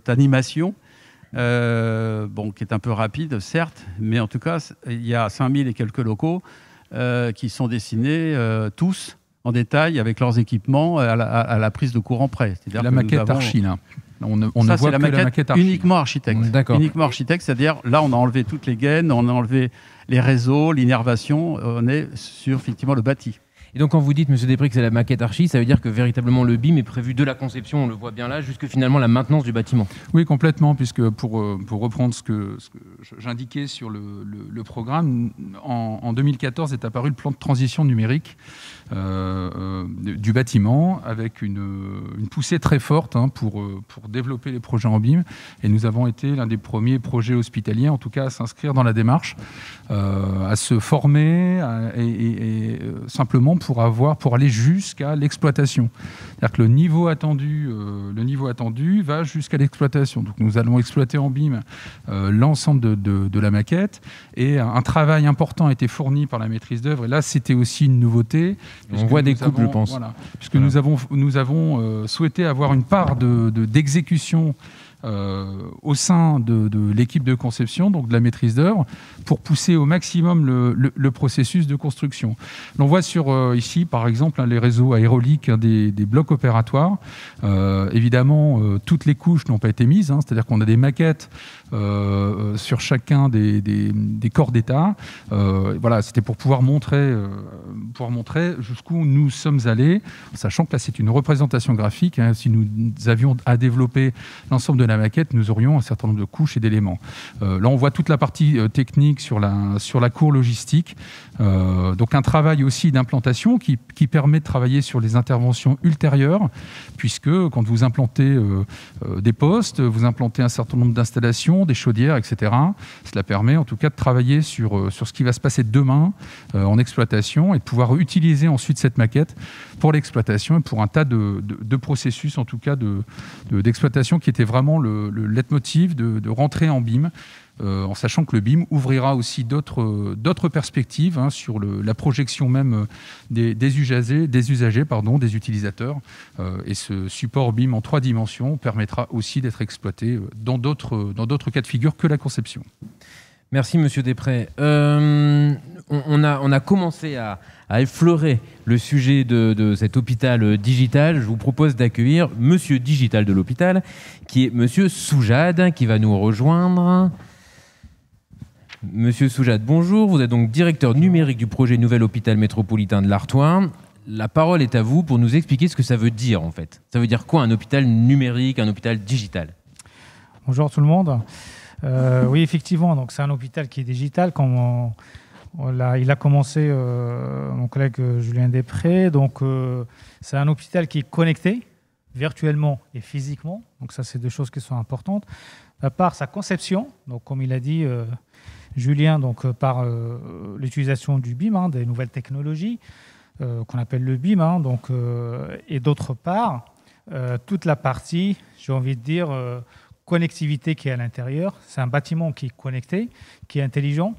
animation, qui est un peu rapide, certes, mais en tout cas, il y a 5000 et quelques locaux qui sont dessinés tous en détail avec leurs équipements à la prise de courant près. C'est-à-dire la maquette archi, là. On ne voit que la maquette uniquement architecte. Uniquement architecte, c'est-à-dire là on a enlevé toutes les gaines, on a enlevé les réseaux, l'innervation, on est sur effectivement le bâti. Et donc quand vous dites, Monsieur Després, que c'est la maquette archi, ça veut dire que véritablement le BIM est prévu de la conception, on le voit bien là, jusque finalement la maintenance du bâtiment. Oui, complètement, puisque pour reprendre ce que j'indiquais sur le programme, en 2014 est apparu le plan de transition numérique du bâtiment, avec une poussée très forte pour développer les projets en BIM. Et nous avons été l'un des premiers projets hospitaliers, en tout cas, à s'inscrire dans la démarche, à se former et simplement pour aller jusqu'à l'exploitation. C'est-à-dire que le niveau attendu va jusqu'à l'exploitation. Donc nous allons exploiter en BIM l'ensemble de la maquette, et un travail important a été fourni par la maîtrise d'œuvre. Et là, c'était aussi une nouveauté. On voit des coupes, je pense. Voilà, puisque nous avons souhaité avoir une part d'exécution au sein de l'équipe de conception, donc de la maîtrise d'œuvre, pour pousser au maximum le processus de construction. L'on voit ici, par exemple, les réseaux aérauliques des blocs opératoires. Évidemment, toutes les couches n'ont pas été mises, c'est-à-dire qu'on a des maquettes sur chacun des corps d'État. Voilà, c'était pour pouvoir montrer jusqu'où nous sommes allés, sachant que là, c'est une représentation graphique. Si nous avions à développer l'ensemble de la maquette, nous aurions un certain nombre de couches et d'éléments. Là, on voit toute la partie technique sur la cour logistique. Donc, un travail aussi d'implantation qui permet de travailler sur les interventions ultérieures, puisque quand vous implantez des postes, vous implantez un certain nombre d'installations, des chaudières, etc. Cela permet en tout cas de travailler sur ce qui va se passer demain en exploitation, et de pouvoir utiliser ensuite cette maquette pour l'exploitation et pour un tas de processus, en tout cas d'exploitation, qui était vraiment le leitmotiv de rentrer en BIM, en sachant que le BIM ouvrira aussi d'autres perspectives sur la projection même des usagers, des utilisateurs. Et ce support BIM en 3 dimensions permettra aussi d'être exploité dans d'autres cas de figure que la conception. Merci Monsieur Després. On a commencé à effleurer le sujet de cet hôpital digital. Je vous propose d'accueillir Monsieur Digital de l'hôpital, qui est Monsieur Soujad, qui va nous rejoindre. Monsieur Soujad, bonjour. Vous êtes donc directeur numérique du projet Nouvel Hôpital Métropolitain de l'Artois. La parole est à vous pour nous expliquer ce que ça veut dire en fait. Ça veut dire quoi un hôpital numérique, un hôpital digital? Bonjour tout le monde. Oui, effectivement, donc c'est un hôpital qui est digital. Comme il a commencé mon collègue Julien Després. Donc, c'est un hôpital qui est connecté virtuellement et physiquement. Donc, ça, c'est 2 choses qui sont importantes. À part sa conception, donc comme il a dit Julien, donc par l'utilisation du BIM, des nouvelles technologies qu'on appelle le BIM, et d'autre part toute la partie, j'ai envie de dire, connectivité qui est à l'intérieur. C'est un bâtiment qui est connecté, qui est intelligent,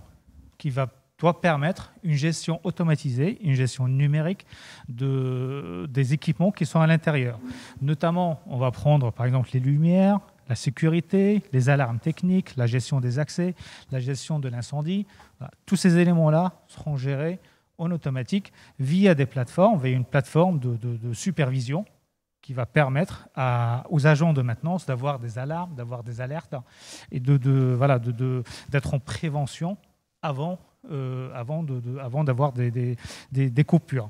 qui doit permettre une gestion automatisée, une gestion numérique des équipements qui sont à l'intérieur. Notamment, on va prendre par exemple les lumières, la sécurité, les alarmes techniques, la gestion des accès, la gestion de l'incendie. Voilà. Tous ces éléments-là seront gérés en automatique via des plateformes, via une plateforme de supervision qui va permettre aux agents de maintenance d'avoir des alarmes, d'avoir des alertes et d'être en prévention avant d'avoir des coupures.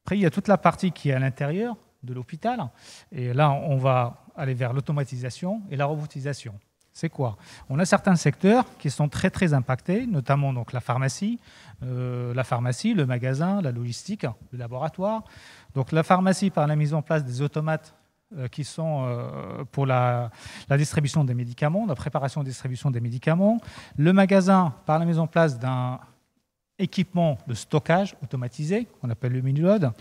Après, il y a toute la partie qui est à l'intérieur de l'hôpital. Et là, on va aller vers l'automatisation et la robotisation. C'est quoi? On a certains secteurs qui sont très, très impactés, notamment donc, la pharmacie, le magasin, la logistique, le laboratoire. Donc, la pharmacie, par la mise en place des automates qui sont pour la distribution des médicaments, la préparation et distribution des médicaments. Le magasin, par la mise en place d'un équipement de stockage automatisé, qu'on appelle le mini-load,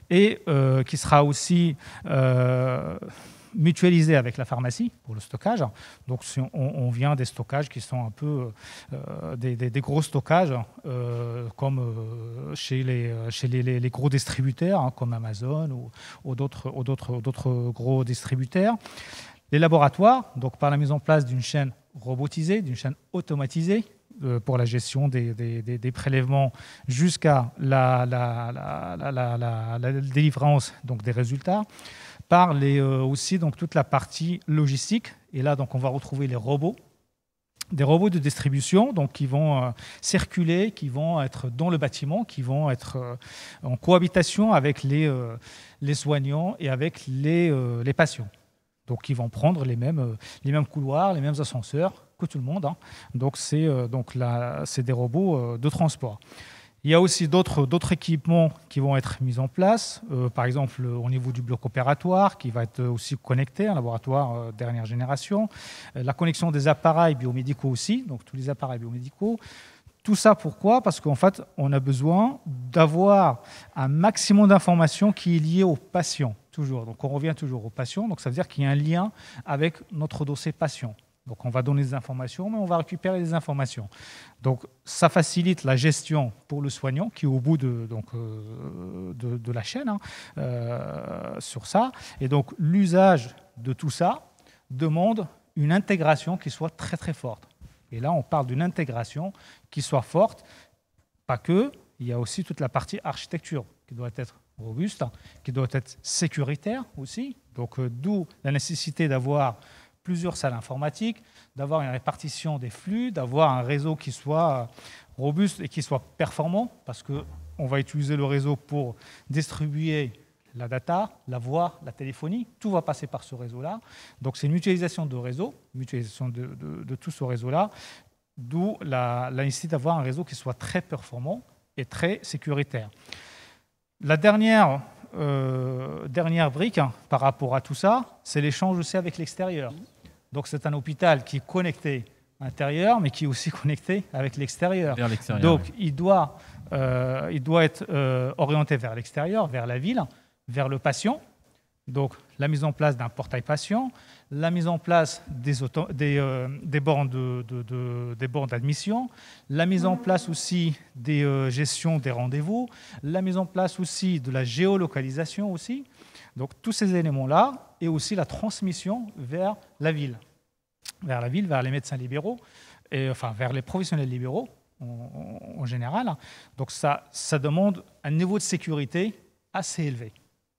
et qui sera aussi mutualisé avec la pharmacie pour le stockage. Donc, si on vient des stockages qui sont un peu des gros stockages, comme chez les gros distributeurs, comme Amazon ou d'autres gros distributeurs. Les laboratoires, donc par la mise en place d'une chaîne robotisée, d'une chaîne automatisée, pour la gestion des prélèvements jusqu'à la délivrance donc, des résultats, par aussi donc, toute la partie logistique. Et là, donc, on va retrouver les robots des robots de distribution donc, qui vont circuler, qui vont être dans le bâtiment, qui vont être en cohabitation avec les soignants et avec les patients. Donc, ils vont prendre les mêmes couloirs, les mêmes ascenseurs que tout le monde. Hein. Donc, c'est des robots de transport. Il y a aussi d'autres équipements qui vont être mis en place, par exemple au niveau du bloc opératoire, qui va être aussi connecté, un laboratoire dernière génération, la connexion des appareils biomédicaux aussi, donc tous les appareils biomédicaux. Tout ça, pourquoi ? Parce qu'en fait, on a besoin d'avoir un maximum d'informations qui est lié au patient, toujours. Donc on revient toujours au patient, donc ça veut dire qu'il y a un lien avec notre dossier patient. Donc, on va donner des informations, mais on va récupérer des informations. Donc, ça facilite la gestion pour le soignant qui est au bout de la chaîne sur ça. Et donc, l'usage de tout ça demande une intégration qui soit très, très forte. Et là, on parle d'une intégration qui soit forte. Pas que, il y a aussi toute la partie architecture qui doit être robuste, qui doit être sécuritaire aussi. Donc, d'où la nécessité d'avoir plusieurs salles informatiques, d'avoir une répartition des flux, d'avoir un réseau qui soit robuste et qui soit performant, parce qu'on va utiliser le réseau pour distribuer la data, la voix, la téléphonie, tout va passer par ce réseau-là. Donc c'est une mutualisation de réseau, mutualisation de tout ce réseau-là, d'où la nécessité d'avoir un réseau qui soit très performant et très sécuritaire. La dernière brique par rapport à tout ça, c'est l'échange aussi avec l'extérieur. Donc c'est un hôpital qui est connecté à l'intérieur, mais qui est aussi connecté avec l'extérieur. Vers l'extérieur. Donc oui. il doit être orienté vers l'extérieur, vers la ville, vers le patient. Donc la mise en place d'un portail patient, la mise en place des bornes d'admission, la mise en place aussi des gestions des rendez-vous, la mise en place aussi de la géolocalisation aussi. Donc tous ces éléments-là, et aussi la transmission vers la ville, vers les médecins libéraux, vers les professionnels libéraux en général. Donc ça demande un niveau de sécurité assez élevé.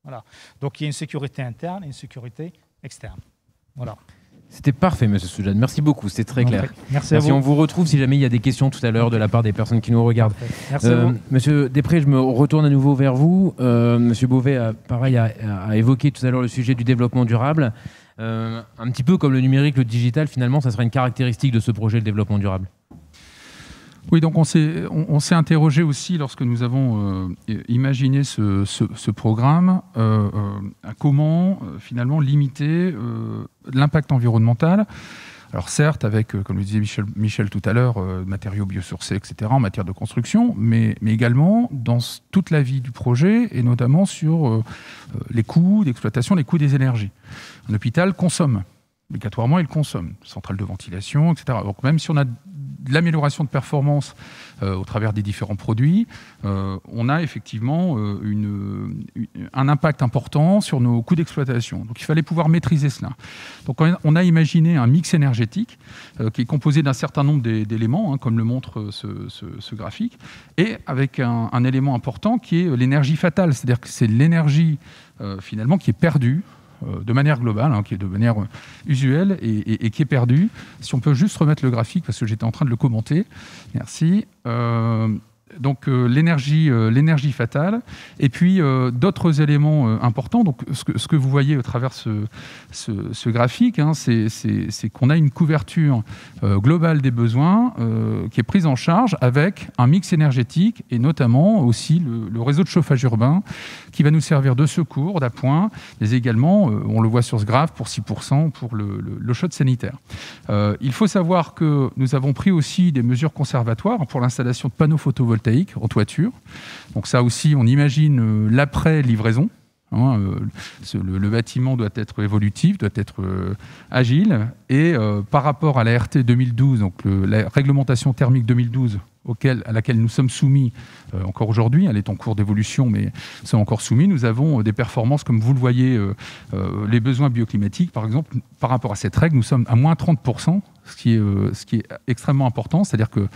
Voilà. Donc il y a une sécurité interne et une sécurité externe. Voilà. C'était parfait, Monsieur Soujad. Merci beaucoup, c'était très clair. Merci à vous. On vous retrouve si jamais il y a des questions tout à l'heure de la part des personnes qui nous regardent. Merci à vous. Monsieur Després, je me retourne à nouveau vers vous. Monsieur Beauvais, a évoqué tout à l'heure le sujet du développement durable. Un petit peu comme le numérique, le digital, finalement, ça sera une caractéristique de ce projet, le développement durable. Oui, donc on s'est interrogé aussi lorsque nous avons imaginé ce programme à comment finalement limiter l'impact environnemental. Alors certes, avec, comme le disait Michel tout à l'heure, matériaux biosourcés, etc., en matière de construction, mais également dans toute la vie du projet, et notamment sur les coûts d'exploitation, les coûts des énergies. Un hôpital consomme. Obligatoirement, il consomme. Centrale de ventilation, etc. Donc même si on a de l'amélioration de performance au travers des différents produits, on a effectivement un impact important sur nos coûts d'exploitation. Donc il fallait pouvoir maîtriser cela. Donc on a imaginé un mix énergétique qui est composé d'un certain nombre d'éléments, comme le montre ce graphique, et avec un élément important qui est l'énergie fatale, c'est-à-dire que c'est l'énergie finalement qui est perdue de manière globale, qui est de manière usuelle et qui est perdue. Si on peut juste remettre le graphique, parce que j'étais en train de le commenter. Merci. Donc l'énergie fatale, et puis d'autres éléments importants. Donc ce que vous voyez au travers ce graphique, c'est qu'on a une couverture globale des besoins qui est prise en charge avec un mix énergétique, et notamment aussi le réseau de chauffage urbain qui va nous servir de secours, d'appoint, mais également, on le voit sur ce graphe, pour 6% pour l'eau chaude sanitaire. Il faut savoir que nous avons pris aussi des mesures conservatoires pour l'installation de panneaux photovoltaïques en toiture. Donc ça aussi, on imagine l'après-livraison. Le bâtiment doit être évolutif, doit être agile. Et par rapport à la RT 2012, donc la réglementation thermique 2012, à laquelle nous sommes soumis encore aujourd'hui, elle est en cours d'évolution, mais nous sommes encore soumis, nous avons des performances, comme vous le voyez, les besoins bioclimatiques, par exemple, par rapport à cette règle, nous sommes à moins 30%, ce qui est extrêmement important, c'est-à-dire que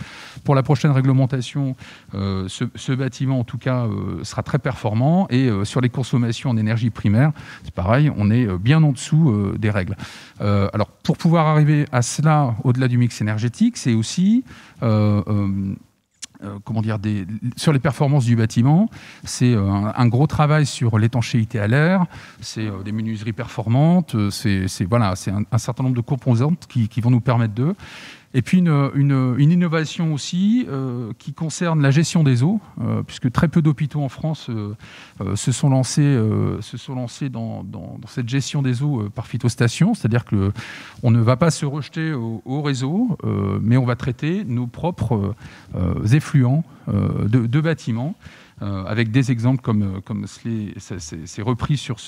pour la prochaine réglementation, ce bâtiment, en tout cas, sera très performant, et sur les consommations en énergie primaire, c'est pareil, on est bien en dessous des règles. Alors, pour pouvoir arriver à cela, au-delà du mix énergétique, c'est aussi... sur les performances du bâtiment, c'est un gros travail sur l'étanchéité à l'air, c'est des menuiseries performantes, c'est un certain nombre de composantes qui vont nous permettre de... Et puis une innovation aussi qui concerne la gestion des eaux, puisque très peu d'hôpitaux en France se sont lancés dans cette gestion des eaux par phytostation, c'est-à-dire qu'on ne va pas se rejeter au réseau, mais on va traiter nos propres effluents de bâtiments. Avec des exemples comme c'est repris sur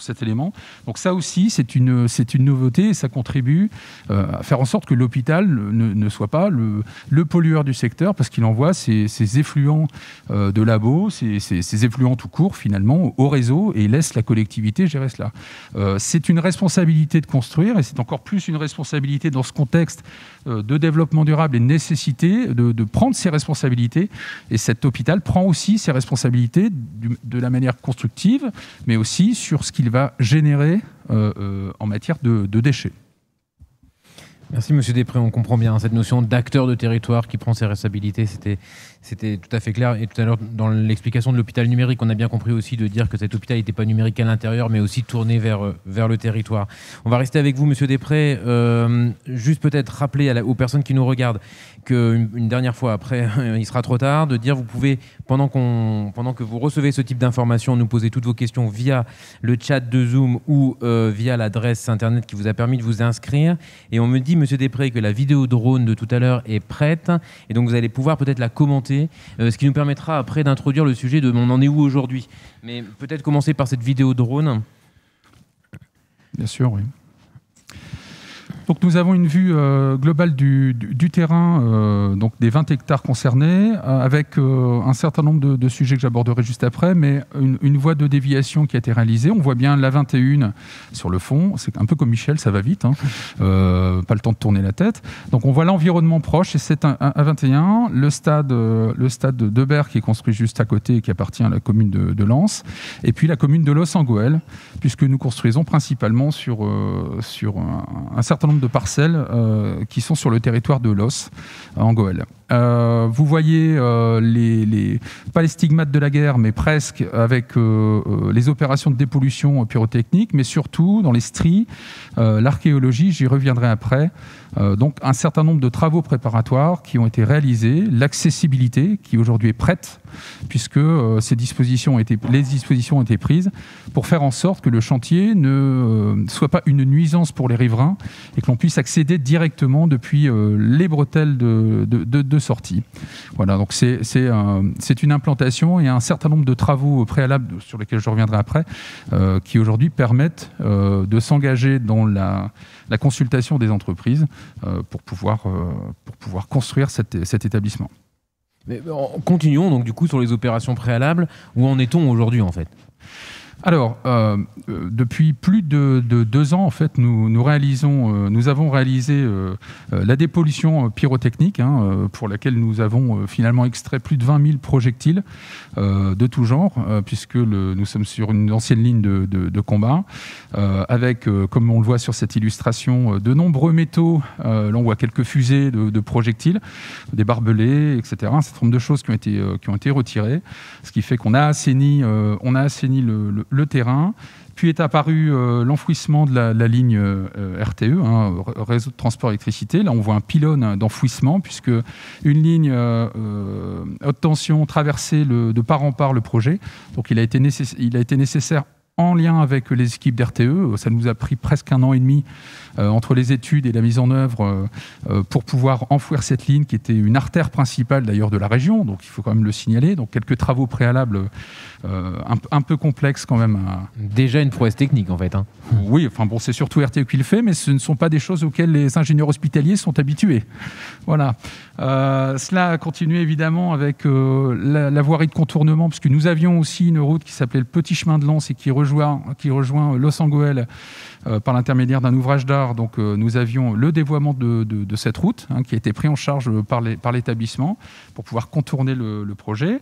cet élément. Donc ça aussi, c'est une nouveauté et ça contribue à faire en sorte que l'hôpital ne soit pas le pollueur du secteur parce qu'il envoie ses effluents de labo, ses effluents tout court finalement au réseau et laisse la collectivité gérer cela. C'est une responsabilité de construire et c'est encore plus une responsabilité dans ce contexte de développement durable et nécessité de prendre ses responsabilités. Et cet hôpital prend aussi ses responsabilités de la manière constructive, mais aussi sur ce qu'il va générer en matière de déchets. Merci Monsieur Després, on comprend bien cette notion d'acteur de territoire qui prend ses responsabilités, c'était tout à fait clair. Et tout à l'heure, dans l'explication de l'hôpital numérique, on a bien compris aussi de dire que cet hôpital n'était pas numérique à l'intérieur, mais aussi tourné vers le territoire. On va rester avec vous, Monsieur Després. Juste peut-être rappeler aux personnes qui nous regardent qu'une dernière fois, après, il sera trop tard, de dire vous pouvez, pendant que vous recevez ce type d'informations, nous poser toutes vos questions via le chat de Zoom ou via l'adresse internet qui vous a permis de vous inscrire. Et on me dit, Monsieur Després, que la vidéo drone de tout à l'heure est prête, et donc vous allez pouvoir peut-être la commenter, ce qui nous permettra après d'introduire le sujet de on en est où aujourd'hui. Mais peut-être commencer par cette vidéo drone. Bien sûr, oui. Donc nous avons une vue globale du terrain, donc des 20 hectares concernés, avec un certain nombre de sujets que j'aborderai juste après, mais une voie de déviation qui a été réalisée. On voit bien l'A21 sur le fond, c'est un peu comme Michel, ça va vite, hein. Pas le temps de tourner la tête. Donc on voit l'environnement proche, et c'est un A21, le stade de Berck qui est construit juste à côté et qui appartient à la commune de Lens, et puis la commune de Los-en-Gohelle, puisque nous construisons principalement sur un certain nombre de parcelles qui sont sur le territoire de Los, en Gohelle. Vous voyez pas les stigmates de la guerre, mais presque, avec les opérations de dépollution pyrotechnique, mais surtout dans les stries, l'archéologie, j'y reviendrai après. Donc un certain nombre de travaux préparatoires qui ont été réalisés, l'accessibilité qui aujourd'hui est prête, puisque les dispositions ont été prises pour faire en sorte que le chantier ne soit pas une nuisance pour les riverains et que l'on puisse accéder directement depuis les bretelles de sortie. Voilà, donc c'est une implantation et un certain nombre de travaux préalables sur lesquels je reviendrai après qui aujourd'hui permettent de s'engager dans la consultation des entreprises pour pouvoir construire cet établissement. Mais continuons donc du coup sur les opérations préalables. Où en est-on aujourd'hui en fait ? Alors, depuis plus de 2 ans, en fait, nous avons réalisé la dépollution pyrotechnique, pour laquelle nous avons finalement extrait plus de 20 000 projectiles de tout genre, puisque nous sommes sur une ancienne ligne de combat, avec, comme on le voit sur cette illustration, de nombreux métaux. Là, on voit quelques fusées de projectiles, des barbelés, etc. Un certain nombre de choses qui ont été retirées, ce qui fait qu'on a assaini le terrain, puis est apparu l'enfouissement de la ligne RTE, réseau de transport électricité. Là, on voit un pylône d'enfouissement, puisque une ligne haute tension traversait de part en part le projet. Donc, il a été nécessaire en lien avec les équipes d'RTE. Ça nous a pris presque 1 an et demi entre les études et la mise en œuvre pour pouvoir enfouir cette ligne qui était une artère principale d'ailleurs de la région, donc il faut quand même le signaler. Donc quelques travaux préalables un peu complexes quand même. Déjà une prouesse technique en fait. Hein. Oui, enfin bon, c'est surtout RTE qui le fait, mais ce ne sont pas des choses auxquelles les ingénieurs hospitaliers sont habitués. Voilà. Cela a continué évidemment avec la voirie de contournement, puisque nous avions aussi une route qui s'appelait le Petit Chemin de Lens et qui rejoint Los Angeles par l'intermédiaire d'un ouvrage d'art. Donc nous avions le dévoiement de cette route qui a été pris en charge par l'établissement pour pouvoir contourner le projet.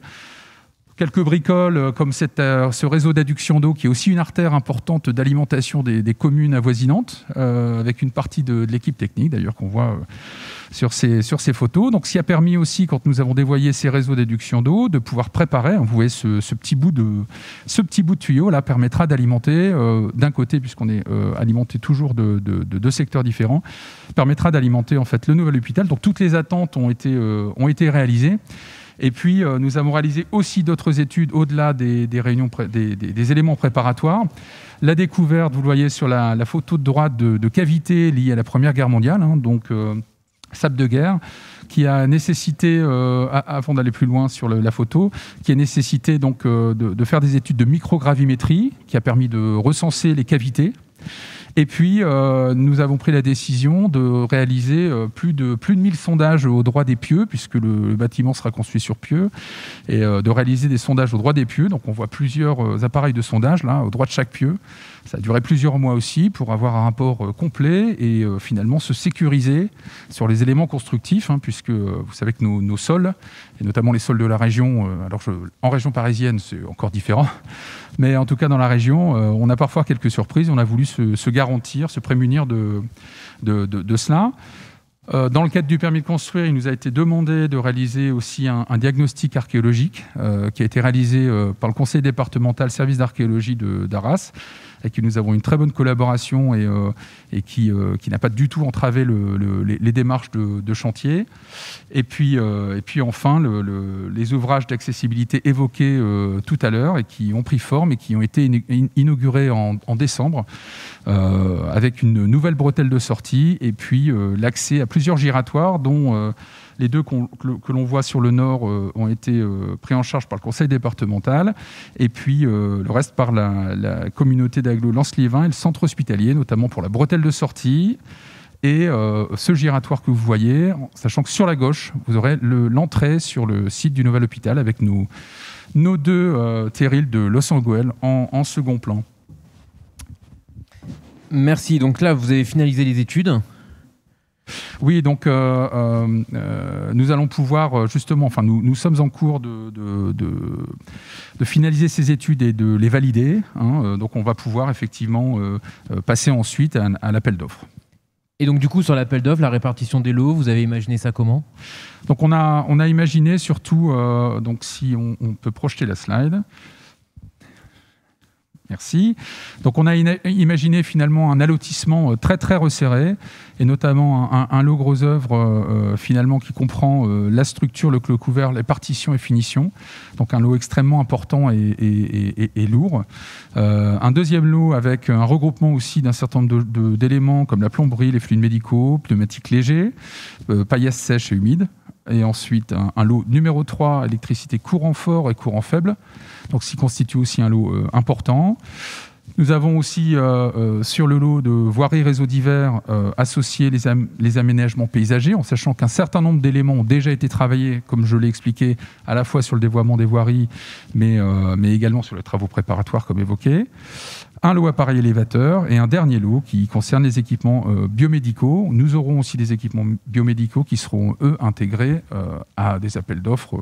Quelques bricoles comme ce réseau d'adduction d'eau qui est aussi une artère importante d'alimentation des communes avoisinantes, avec une partie de l'équipe technique d'ailleurs qu'on voit sur ces photos. Donc, ce qui a permis aussi, quand nous avons dévoyé ces réseaux d'adduction d'eau, de pouvoir préparer. Vous voyez ce petit bout de tuyau là permettra d'alimenter d'un côté, puisqu'on est alimenté toujours de 2 secteurs différents, permettra d'alimenter en fait le nouvel hôpital. Donc, toutes les attentes ont été réalisées. Et puis, nous avons réalisé aussi d'autres études au-delà des réunions, des éléments préparatoires. La découverte, vous le voyez sur la photo de droite, de cavités liées à la Première Guerre mondiale, donc sable de guerre, qui a nécessité, avant d'aller plus loin sur la photo, qui a nécessité donc de faire des études de microgravimétrie, qui a permis de recenser les cavités. Et puis, nous avons pris la décision de réaliser plus de 1000 sondages au droit des pieux, puisque le bâtiment sera construit sur pieux, et de réaliser des sondages au droit des pieux. Donc, on voit plusieurs appareils de sondage, là, au droit de chaque pieu. Ça a duré plusieurs mois aussi pour avoir un rapport complet et finalement se sécuriser sur les éléments constructifs, puisque vous savez que nos sols, et notamment les sols de la région, en région parisienne, c'est encore différent, mais en tout cas dans la région, on a parfois quelques surprises. On a voulu se garantir, se prémunir de cela. Dans le cadre du permis de construire, il nous a été demandé de réaliser aussi un diagnostic archéologique qui a été réalisé par le conseil départemental service d'archéologie d'Arras, avec qui nous avons une très bonne collaboration et qui n'a pas du tout entravé les démarches de chantier. Et puis enfin, les ouvrages d'accessibilité évoqués tout à l'heure et qui ont pris forme et qui ont été inaugurés en décembre avec une nouvelle bretelle de sortie et puis l'accès à plusieurs giratoires dont les 2 que l'on voit sur le nord ont été pris en charge par le conseil départemental et puis le reste par la communauté d'agglo Lens-Liévin et le centre hospitalier, notamment pour la bretelle de sortie et ce giratoire que vous voyez, sachant que sur la gauche, vous aurez l'entrée sur le site du nouvel hôpital avec nos 2 terrils de Los Angeles en second plan. Merci. Donc là, vous avez finalisé les études. Oui, donc nous allons pouvoir justement, enfin nous sommes en cours de finaliser ces études et de les valider. Donc on va pouvoir effectivement passer ensuite à l'appel d'offres. Et donc du coup sur l'appel d'offres, la répartition des lots, vous avez imaginé ça comment ? Donc on a imaginé surtout, donc si on peut projeter la slide. Merci. Donc on a imaginé finalement un allotissement très très resserré et notamment un lot gros œuvre finalement qui comprend la structure, le clos couvert, les partitions et finitions. Donc un lot extrêmement important et lourd. Un deuxième lot avec un regroupement aussi d'un certain nombre d'éléments comme la plomberie, les fluides médicaux, pneumatiques légers, paillasse sèche et humide. Et ensuite, un lot numéro 3, électricité courant fort et courant faible, donc ce qui constitue aussi un lot important. Nous avons aussi, sur le lot de voiries réseaux divers, associé les aménagements paysagers, en sachant qu'un certain nombre d'éléments ont déjà été travaillés, comme je l'ai expliqué, à la fois sur le dévoiement des voiries, mais également sur les travaux préparatoires, comme évoqué. Un lot appareil élévateur et un dernier lot qui concerne les équipements biomédicaux. Nous aurons aussi des équipements biomédicaux qui seront, eux, intégrés à des appels d'offres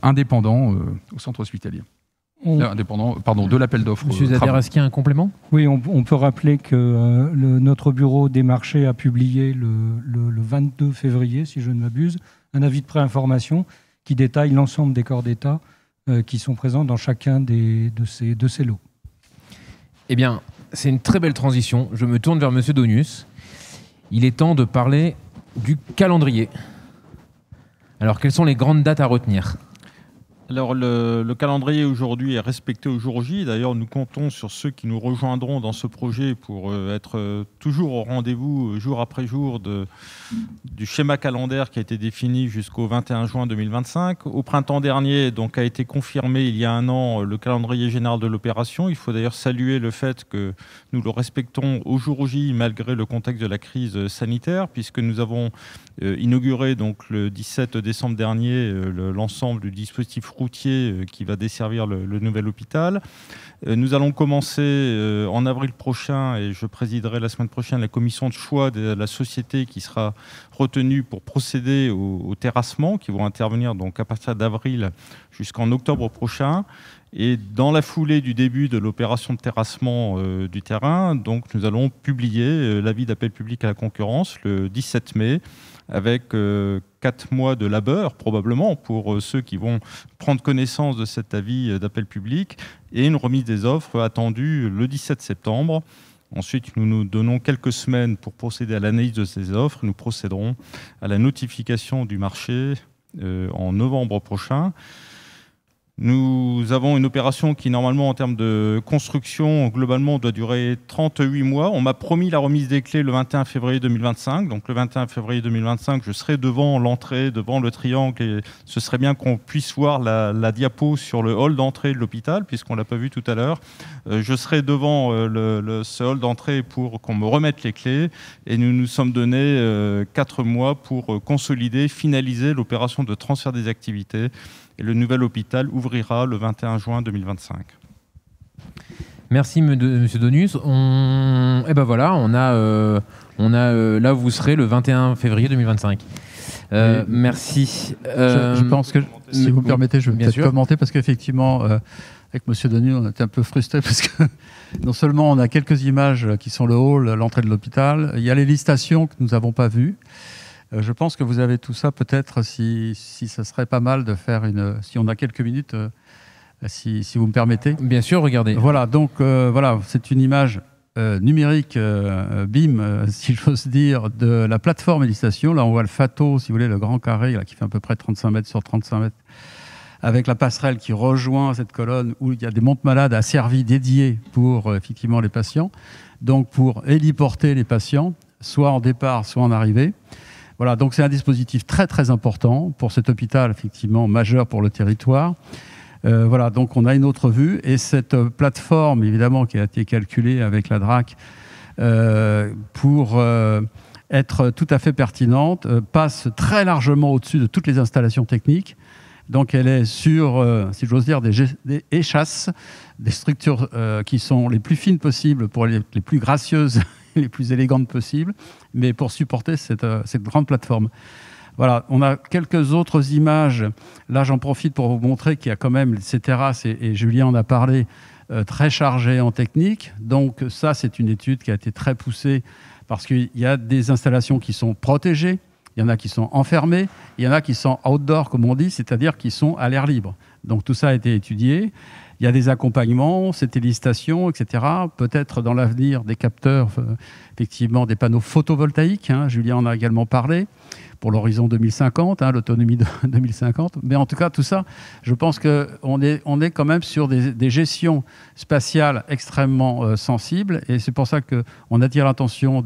indépendants au centre hospitalier. De l'appel d'offres. Monsieur Zader, est-ce qu'il y a un complément ? Oui, on peut rappeler que notre bureau des marchés a publié le 22 février, si je ne m'abuse, un avis de préinformation qui détaille l'ensemble des corps d'État qui sont présents dans chacun de ces lots. Eh bien, c'est une très belle transition. Je me tourne vers Monsieur Donius. Il est temps de parler du calendrier. Alors, quelles sont les grandes dates à retenir ? Alors, le calendrier aujourd'hui est respecté au jour J. D'ailleurs, nous comptons sur ceux qui nous rejoindront dans ce projet pour être toujours au rendez-vous jour après jour du schéma calendaire qui a été défini jusqu'au 21 juin 2025. Au printemps dernier, donc, a été confirmé il y a un an le calendrier général de l'opération. Il faut d'ailleurs saluer le fait que nous le respectons au jour J malgré le contexte de la crise sanitaire, puisque nous avons inauguré donc, le 17 décembre dernier l'ensemble du dispositif routier qui va desservir le nouvel hôpital. Nous allons commencer en avril prochain, et je présiderai la semaine prochaine la commission de choix de la société qui sera retenue pour procéder au terrassement, qui vont intervenir donc à partir d'avril jusqu'en octobre prochain. Et dans la foulée du début de l'opération de terrassement du terrain, donc nous allons publier l'avis d'appel public à la concurrence le 17 mai, avec 4 mois de labeur, probablement, pour ceux qui vont prendre connaissance de cet avis d'appel public, et une remise des offres attendue le 17 septembre. Ensuite, nous nous donnons quelques semaines pour procéder à l'analyse de ces offres. Nous procéderons à la notification du marché en novembre prochain. Nous avons une opération qui, normalement, en termes de construction, globalement, doit durer 38 mois. On m'a promis la remise des clés le 21 février 2025. Donc, le 21 février 2025, je serai devant l'entrée, devant le triangle. Et ce serait bien qu'on puisse voir la diapo sur le hall d'entrée de l'hôpital, puisqu'on ne l'a pas vu tout à l'heure. Je serai devant ce hall d'entrée pour qu'on me remette les clés. Et nous nous sommes donné 4 mois pour consolider, finaliser l'opération de transfert des activités. Et le nouvel hôpital ouvrira le 21 juin 2025. Merci, Monsieur Donus. Eh ben voilà, on a là où vous serez le 21 février 2025. Merci. Je pense que, si vous me permettez, je vais peut-être commenter, parce qu'effectivement, avec Monsieur Donus, on était un peu frustrés, parce que non seulement on a quelques images qui sont le hall, l'entrée de l'hôpital, il y a les listations que nous n'avons pas vues. Je pense que vous avez tout ça, peut-être, si ça serait pas mal de faire si on a quelques minutes, si vous me permettez. Bien sûr, regardez. Voilà, donc voilà, c'est une image numérique BIM, si j'ose dire, de la plateforme hélicistation. Là, on voit le Fato, si vous voulez, le grand carré, là, qui fait à peu près 35 mètres sur 35 mètres, avec la passerelle qui rejoint cette colonne où il y a des montes-malades asservis dédiés pour, effectivement, les patients. Donc, pour héliporter les patients, soit en départ, soit en arrivée. Voilà, donc c'est un dispositif très très important pour cet hôpital, effectivement majeur pour le territoire. Voilà, donc on a une autre vue, et cette plateforme, évidemment, qui a été calculée avec la DRAC pour être tout à fait pertinente, passe très largement au-dessus de toutes les installations techniques. Donc elle est sur, si j'ose dire, des échasses, des structures qui sont les plus fines possibles pour les plus gracieuses, les plus élégantes possibles, mais pour supporter cette grande plateforme. Voilà, on a quelques autres images. Là, j'en profite pour vous montrer qu'il y a quand même ces terrasses, et Julien en a parlé, très chargées en technique. Donc ça, c'est une étude qui a été très poussée, parce qu'il y a des installations qui sont protégées, il y en a qui sont enfermées, il y en a qui sont outdoor, comme on dit, c'est-à-dire qui sont à l'air libre. Donc tout ça a été étudié. Il y a des accompagnements, cette hélicistation, etc. Peut-être dans l'avenir des capteurs, effectivement des panneaux photovoltaïques. Julien en a également parlé pour l'horizon 2050, l'autonomie de 2050. Mais en tout cas, tout ça, je pense qu'on est quand même sur des gestions spatiales extrêmement sensibles. Et c'est pour ça qu'on attire l'attention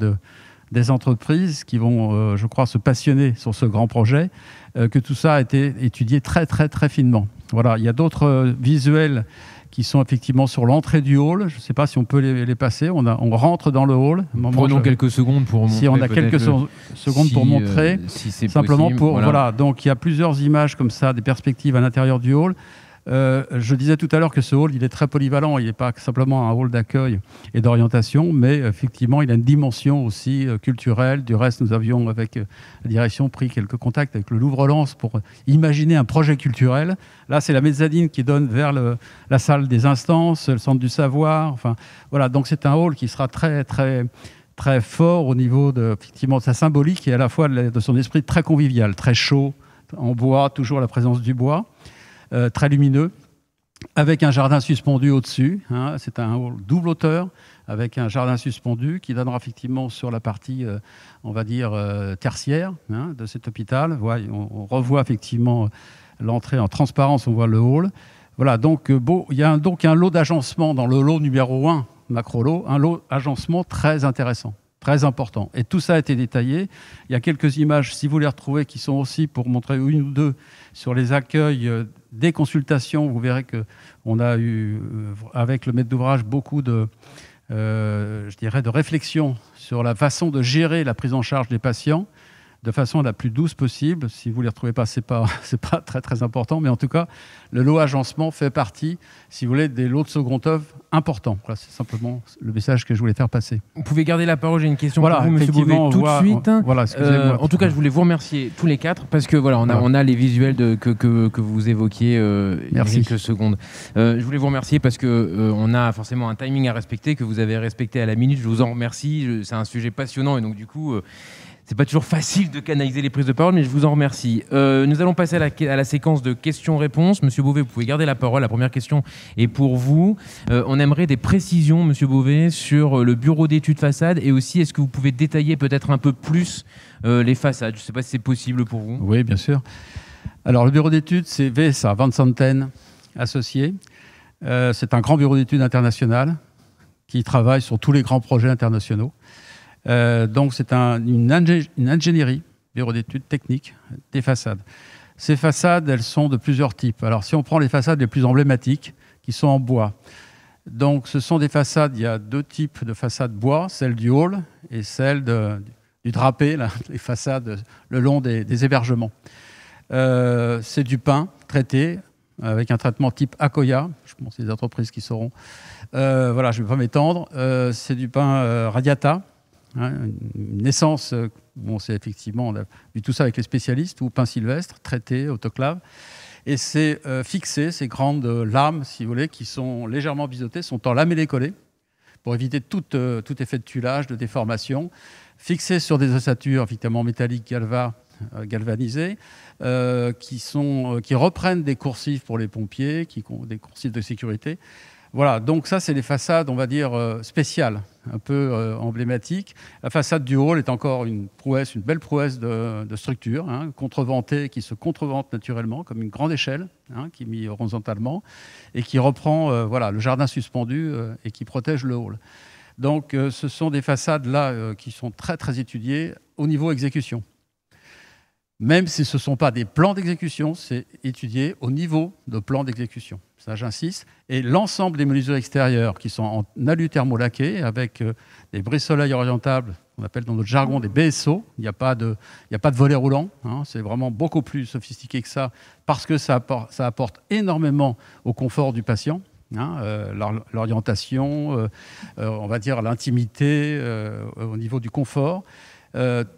des entreprises qui vont, je crois, se passionner sur ce grand projet, que tout ça a été étudié très, très, très finement. Voilà, il y a d'autres visuels qui sont effectivement sur l'entrée du hall. Je ne sais pas si on peut les passer. On rentre dans le hall. Prenons quelques secondes pour montrer. Si on a quelques secondes pour montrer, si c'est simplement possible, pour voilà. Donc il y a plusieurs images comme ça, des perspectives à l'intérieur du hall. Je disais tout à l'heure que ce hall, il est très polyvalent. Il n'est pas simplement un hall d'accueil et d'orientation, mais effectivement, il a une dimension aussi culturelle. Du reste, nous avions, avec la direction, pris quelques contacts avec le Louvre-Lens pour imaginer un projet culturel. Là, c'est la mezzanine qui donne vers la salle des instances, le centre du savoir. Enfin, voilà. Donc, c'est un hall qui sera très, très, très fort au niveau effectivement, de sa symbolique et à la fois de son esprit très convivial, très chaud, en bois, toujours la présence du bois. Très lumineux, avec un jardin suspendu au-dessus. C'est un hall double hauteur, avec un jardin suspendu qui donnera effectivement sur la partie, on va dire, tertiaire de cet hôpital. On revoit effectivement l'entrée en transparence, on voit le hall. Voilà, donc il y a donc un lot d'agencement dans le lot numéro 1, macro-lot, un lot d'agencement très intéressant, très important. Et tout ça a été détaillé. Il y a quelques images, si vous les retrouvez, qui sont aussi pour montrer une ou deux sur les accueils des consultations. Vous verrez qu'on a eu, avec le maître d'ouvrage, beaucoup de réflexion sur la façon de gérer la prise en charge des patients de façon la plus douce possible. Si vous ne les retrouvez pas, c'est pas très, très important. Mais en tout cas, le lot agencement fait partie, si vous voulez, des lots de second œuvre importants. Voilà, c'est simplement le message que je voulais faire passer. Vous pouvez garder la parole. J'ai une question pour vous, Monsieur Beauvais, tout de suite. Voilà, excusez-moi. En tout cas, je voulais vous remercier tous les quatre parce que voilà, on a les visuels que vous évoquiez il y a quelques secondes. Je voulais vous remercier parce que on a forcément un timing à respecter que vous avez respecté à la minute. Je vous en remercie. C'est un sujet passionnant et donc du coup. C'est pas toujours facile de canaliser les prises de parole, mais je vous en remercie. Nous allons passer à la séquence de questions-réponses. Monsieur Beauvais, vous pouvez garder la parole. La première question est pour vous. On aimerait des précisions, Monsieur Beauvais, sur le bureau d'études façade et aussi, est-ce que vous pouvez détailler peut-être un peu plus les façades? Je ne sais pas si c'est possible pour vous. Oui, bien sûr. Alors, le bureau d'études, c'est VSA, Van Santen Associés. C'est un grand bureau d'études international qui travaille sur tous les grands projets internationaux. Donc c'est une ingénierie, bureau d'études techniques des façades. Ces façades, elles sont de plusieurs types. Alors si on prend les façades les plus emblématiques, qui sont en bois, donc ce sont des façades, il y a deux types de façades bois, celle du hall et celle du drapé, là, les façades le long des hébergements. C'est du pin traité avec un traitement type Accoya, je pense que c'est des entreprises qui sauront. Voilà, je ne vais pas m'étendre. C'est du pin Radiata. Une essence, bon, c'est effectivement, on a vu tout ça avec les spécialistes, ou pain sylvestre, traité, autoclave. Et c'est fixé, ces grandes lames, si vous voulez, qui sont légèrement biseautées, sont en lamellé collé, pour éviter tout effet de tuilage, de déformation, fixées sur des ossatures, effectivement métalliques galvanisées, qui reprennent des coursives pour les pompiers, des coursives de sécurité. Voilà, donc ça, c'est les façades, on va dire, spéciales, un peu emblématiques. La façade du hall est encore une belle prouesse de structure, contreventée, qui se contrevente naturellement, comme une grande échelle, qui est mise horizontalement, et qui reprend le jardin suspendu et qui protège le hall. Donc, ce sont des façades, là, qui sont très, très étudiées au niveau exécution. Même si ce ne sont pas des plans d'exécution, c'est étudié au niveau de plans d'exécution. Ça, j'insiste. Et l'ensemble des menuiseries extérieures qui sont en alu thermolaqué avec des brise-soleil orientables, on appelle dans notre jargon des BSO. Il n'y a pas de volet roulant. C'est vraiment beaucoup plus sophistiqué que ça parce que ça apporte énormément au confort du patient. L'orientation, on va dire l'intimité au niveau du confort.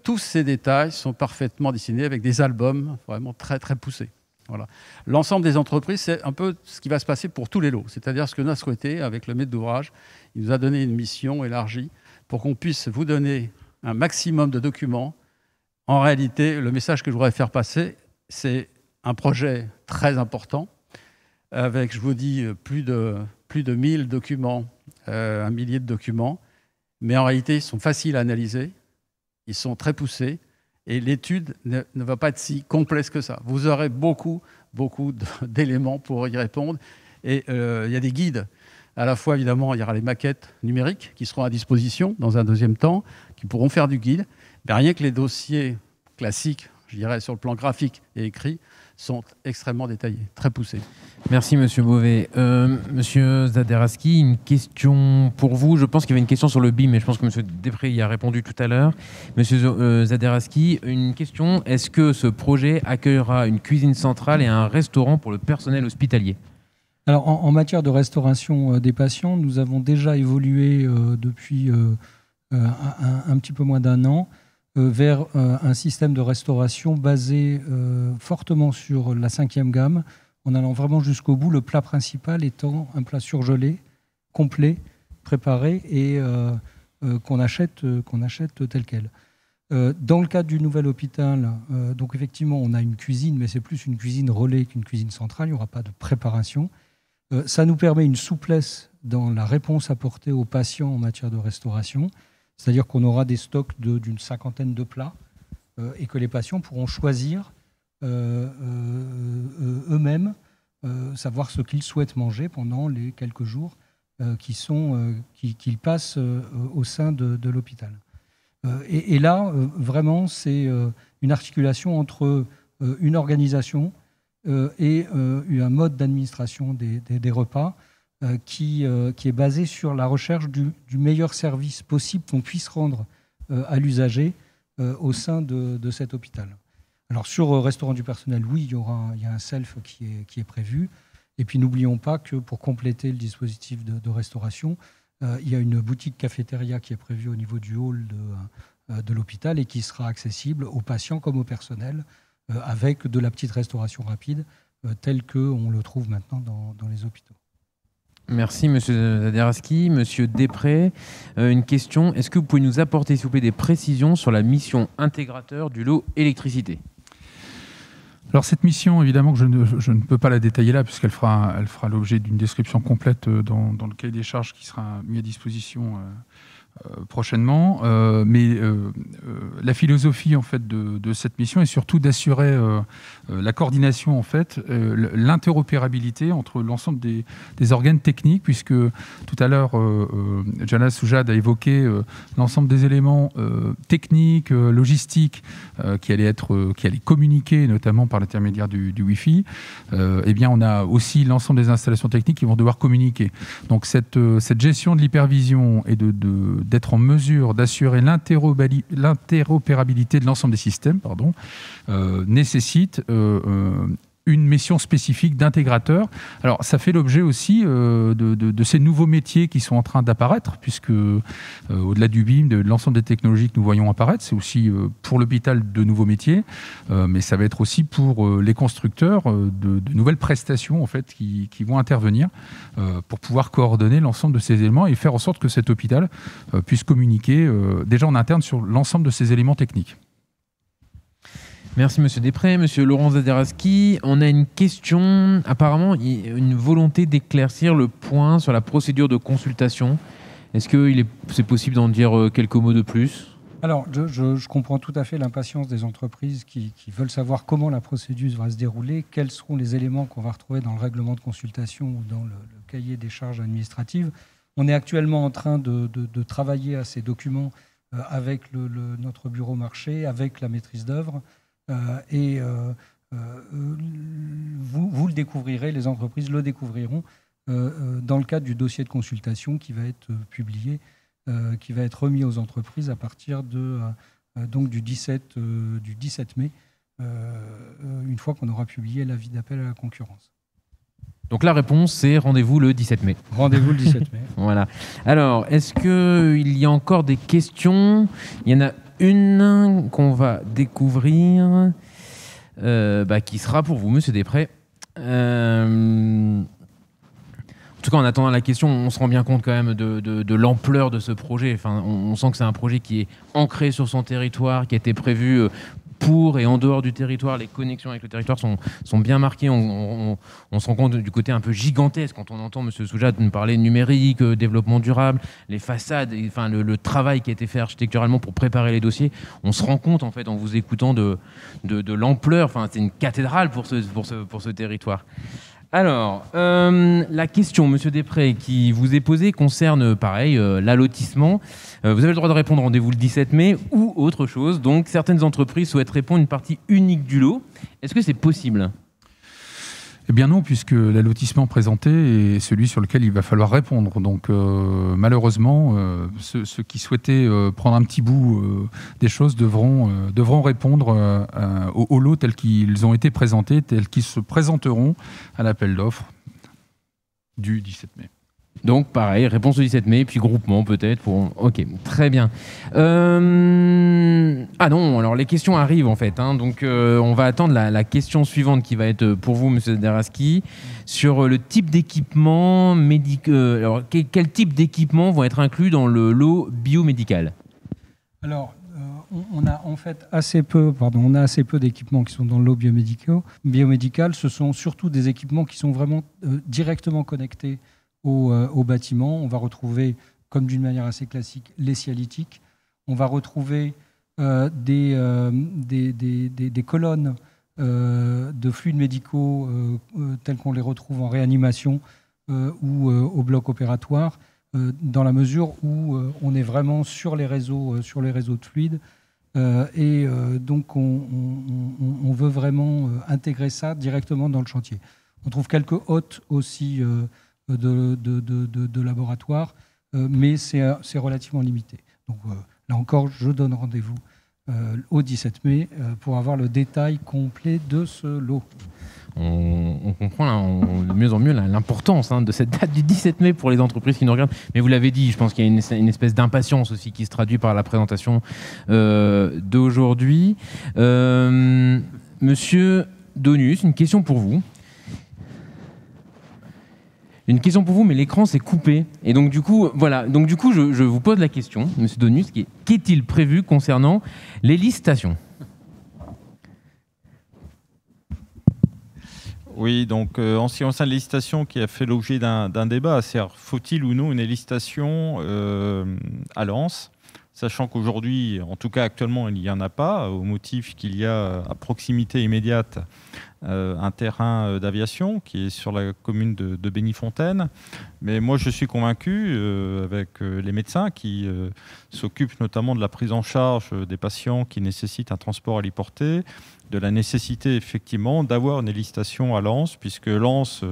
Tous ces détails sont parfaitement dessinés avec des albums vraiment très, très poussés. Voilà. L'ensemble des entreprises, c'est un peu ce qui va se passer pour tous les lots. C'est-à-dire ce que nous avons souhaité avec le maître d'ouvrage. Il nous a donné une mission élargie pour qu'on puisse vous donner un maximum de documents. En réalité, le message que je voudrais faire passer, c'est un projet très important avec, je vous dis, plus de 1000 documents, un millier de documents. Mais en réalité, ils sont faciles à analyser. Ils sont très poussés et l'étude ne va pas être si complexe que ça. Vous aurez beaucoup d'éléments pour y répondre. Et il y a des guides. À la fois, évidemment, il y aura les maquettes numériques qui seront à disposition dans un deuxième temps, qui pourront faire du guide. Mais rien que les dossiers classiques, je dirais, sur le plan graphique et écrit, sont extrêmement détaillés, très poussés. Merci, Monsieur Beauvais. Monsieur Zaderaski, une question pour vous. Je pense qu'il y avait une question sur le BIM, mais je pense que Monsieur Després y a répondu tout à l'heure. Monsieur Zaderaski, une question. Est-ce que ce projet accueillera une cuisine centrale et un restaurant pour le personnel hospitalier ? Alors, en matière de restauration des patients, nous avons déjà évolué depuis un petit peu moins d'un an vers un système de restauration basé fortement sur la 5e gamme, en allant vraiment jusqu'au bout, le plat principal étant un plat surgelé, complet, préparé et qu'on achète tel quel. Dans le cadre du nouvel hôpital, donc effectivement, on a une cuisine, mais c'est plus une cuisine relais qu'une cuisine centrale, il n'y aura pas de préparation. Ça nous permet une souplesse dans la réponse apportée aux patients en matière de restauration. C'est-à-dire qu'on aura des stocks d'une 50aine de plats et que les patients pourront choisir eux-mêmes savoir ce qu'ils souhaitent manger pendant les quelques jours qu'ils passent au sein de l'hôpital. Et là, vraiment, c'est une articulation entre une organisation et un mode d'administration des repas qui est basé sur la recherche du meilleur service possible qu'on puisse rendre à l'usager au sein de cet hôpital. Alors sur restaurant du personnel, oui, il y a un self qui est prévu. Et puis n'oublions pas que pour compléter le dispositif de restauration, il y a une boutique cafétéria qui est prévue au niveau du hall de l'hôpital et qui sera accessible aux patients comme au personnel avec de la petite restauration rapide telle qu'on le trouve maintenant dans les hôpitaux. Merci, Monsieur Zaderaski. Monsieur Després, une question. Est-ce que vous pouvez nous apporter, s'il vous plaît, des précisions sur la mission intégrateur du lot électricité ? Alors cette mission, évidemment, que je ne peux pas la détailler là, puisqu'elle fera l'objet d'une description complète dans le cahier des charges qui sera mis à disposition prochainement. Mais la philosophie en fait de cette mission est surtout d'assurer la coordination, en fait, l'interopérabilité entre l'ensemble des organes techniques, puisque tout à l'heure, Jalal Soujad a évoqué l'ensemble des éléments techniques, logistiques qui allaient communiquer, notamment par l'intermédiaire du Wi-Fi. Eh bien, on a aussi l'ensemble des installations techniques qui vont devoir communiquer. Donc cette gestion de l'hypervision et d'être en mesure d'assurer l'interopérabilité de l'ensemble des systèmes, nécessite une mission spécifique d'intégrateur. Alors, ça fait l'objet aussi de ces nouveaux métiers qui sont en train d'apparaître, puisque au-delà du BIM, de l'ensemble des technologies que nous voyons apparaître, c'est aussi pour l'hôpital de nouveaux métiers, mais ça va être aussi pour les constructeurs de nouvelles prestations en fait, qui vont intervenir pour pouvoir coordonner l'ensemble de ces éléments et faire en sorte que cet hôpital puisse communiquer déjà en interne sur l'ensemble de ces éléments techniques. Merci Monsieur Després. Monsieur Laurent Zaderaski, on a une question. Apparemment, il y a une volonté d'éclaircir le point sur la procédure de consultation. Est-ce que c'est possible d'en dire quelques mots de plus ? Alors, je comprends tout à fait l'impatience des entreprises qui veulent savoir comment la procédure va se dérouler, quels seront les éléments qu'on va retrouver dans le règlement de consultation ou dans le cahier des charges administratives. On est actuellement en train de travailler à ces documents avec notre bureau marché, avec la maîtrise d'œuvre. Vous le découvrirez, les entreprises le découvriront dans le cadre du dossier de consultation qui va être publié, qui va être remis aux entreprises à partir donc du 17 mai, une fois qu'on aura publié l'avis d'appel à la concurrence. Donc la réponse, c'est rendez-vous le 17 mai. Rendez-vous le 17 mai. Voilà. Alors, est-ce qu'il y a encore des questions ? Il y en a une qu'on va découvrir, qui sera pour vous, Monsieur Després. En tout cas, en attendant la question, on se rend bien compte quand même de l'ampleur de ce projet. Enfin, on sent que c'est un projet qui est ancré sur son territoire, qui a été prévu pour et en dehors du territoire. Les connexions avec le territoire sont bien marquées. On se rend compte du côté un peu gigantesque quand on entend M. Soujad nous parler numérique, développement durable, les façades, enfin, le travail qui a été fait architecturalement pour préparer les dossiers. On se rend compte en fait en vous écoutant de l'ampleur. Enfin, c'est une cathédrale pour ce territoire. Alors, la question, Monsieur Després, qui vous est posée concerne, pareil, l'allotissement. Vous avez le droit de répondre rendez-vous le 17 mai ou autre chose. Donc, certaines entreprises souhaitent répondre une partie unique du lot. Est-ce que c'est possible ? Eh bien non, puisque l'allotissement présenté est celui sur lequel il va falloir répondre. Donc malheureusement, ceux qui souhaitaient prendre un petit bout des choses devront répondre au lot tels qu'ils ont été présentés, tels qu'ils se présenteront à l'appel d'offres du 17 mai. Donc pareil, réponse au 17 mai, puis groupement peut-être. Ok, très bien. Ah non, alors les questions arrivent en fait. Donc on va attendre la question suivante qui va être pour vous, Monsieur Zaderaski, sur le type d'équipement médical. Alors quel type d'équipement vont être inclus dans le lot biomédical ? Alors, on a en fait assez peu d'équipements qui sont dans le lot biomédical. Ce sont surtout des équipements qui sont vraiment directement connectés au bâtiment. On va retrouver, comme d'une manière assez classique, les cialytiques. On va retrouver des colonnes de fluides médicaux tels qu'on les retrouve en réanimation ou au bloc opératoire, dans la mesure où on est vraiment sur les réseaux de fluides. Donc on veut vraiment intégrer ça directement dans le chantier. On trouve quelques hôtes aussi de laboratoire, mais c'est relativement limité. Donc là encore, je donne rendez-vous au 17 mai pour avoir le détail complet de ce lot. On comprend de mieux en mieux l'importance de cette date du 17 mai pour les entreprises qui nous regardent. Mais vous l'avez dit, je pense qu'il y a une espèce d'impatience aussi qui se traduit par la présentation d'aujourd'hui. Monsieur Donus, une question pour vous. Une question pour vous, mais l'écran s'est coupé. Et donc du coup, je vous pose la question, monsieur Donus, qu'est-il prévu concernant l'Hélice Station ? Oui, donc en ce qui concerne l'hélice-station qui a fait l'objet d'un débat, c'est-à-dire faut-il ou non une hélice-station à Lens, sachant qu'aujourd'hui, en tout cas actuellement, il n'y en a pas, au motif qu'il y a à proximité immédiate un terrain d'aviation qui est sur la commune de Bénifontaine. Mais moi, je suis convaincu, avec les médecins qui s'occupent notamment de la prise en charge des patients qui nécessitent un transport héliporté, de la nécessité effectivement d'avoir une hélice-station à Lens, puisque Lens,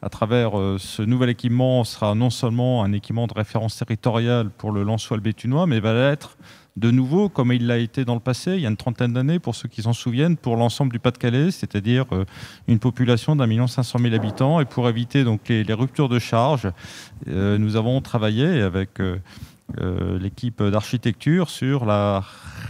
à travers ce nouvel équipement, sera non seulement un équipement de référence territoriale pour le Lensois-le-Béthunois, mais va l'être de nouveau, comme il l'a été dans le passé, il y a une trentaine d'années, pour ceux qui s'en souviennent, pour l'ensemble du Pas-de-Calais, c'est-à-dire une population d'1 500 000 habitants. Et pour éviter donc les ruptures de charge, nous avons travaillé avec l'équipe d'architecture sur la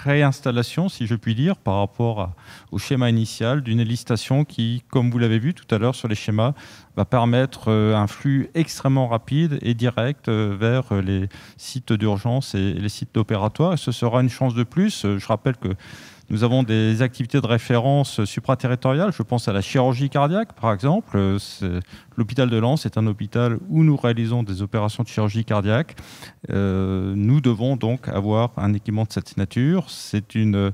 réinstallation, si je puis dire, par rapport au schéma initial d'une hélice-station qui, comme vous l'avez vu tout à l'heure sur les schémas, va permettre un flux extrêmement rapide et direct vers les sites d'urgence et les sites opératoires. Et ce sera une chance de plus. Je rappelle que nous avons des activités de référence supraterritoriales. Je pense à la chirurgie cardiaque, par exemple. L'hôpital de Lens est un hôpital où nous réalisons des opérations de chirurgie cardiaque. Nous devons donc avoir un équipement de cette nature. C'est une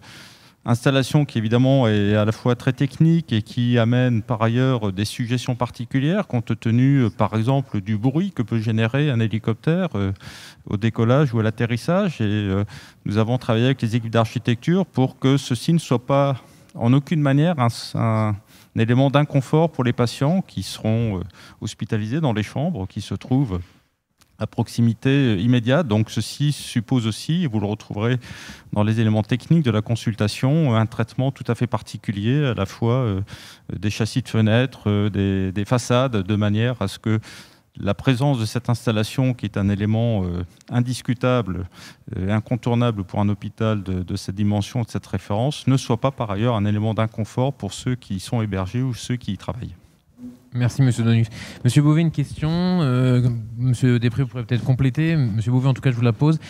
installation qui évidemment est à la fois très technique et qui amène par ailleurs des suggestions particulières compte tenu par exemple du bruit que peut générer un hélicoptère au décollage ou à l'atterrissage. Et nous avons travaillé avec les équipes d'architecture pour que ceci ne soit pas en aucune manière un élément d'inconfort pour les patients qui seront hospitalisés dans les chambres qui se trouvent à proximité immédiate. Donc ceci suppose aussi, et vous le retrouverez dans les éléments techniques de la consultation, un traitement tout à fait particulier, à la fois des châssis de fenêtres, des façades, de manière à ce que la présence de cette installation, qui est un élément indiscutable et incontournable pour un hôpital de cette dimension, de cette référence, ne soit pas par ailleurs un élément d'inconfort pour ceux qui y sont hébergés ou ceux qui y travaillent. Merci, monsieur Donus. Monsieur Beauvais, une question. Monsieur Després, vous pourrez peut-être compléter. Monsieur Beauvais, en tout cas, je vous la pose.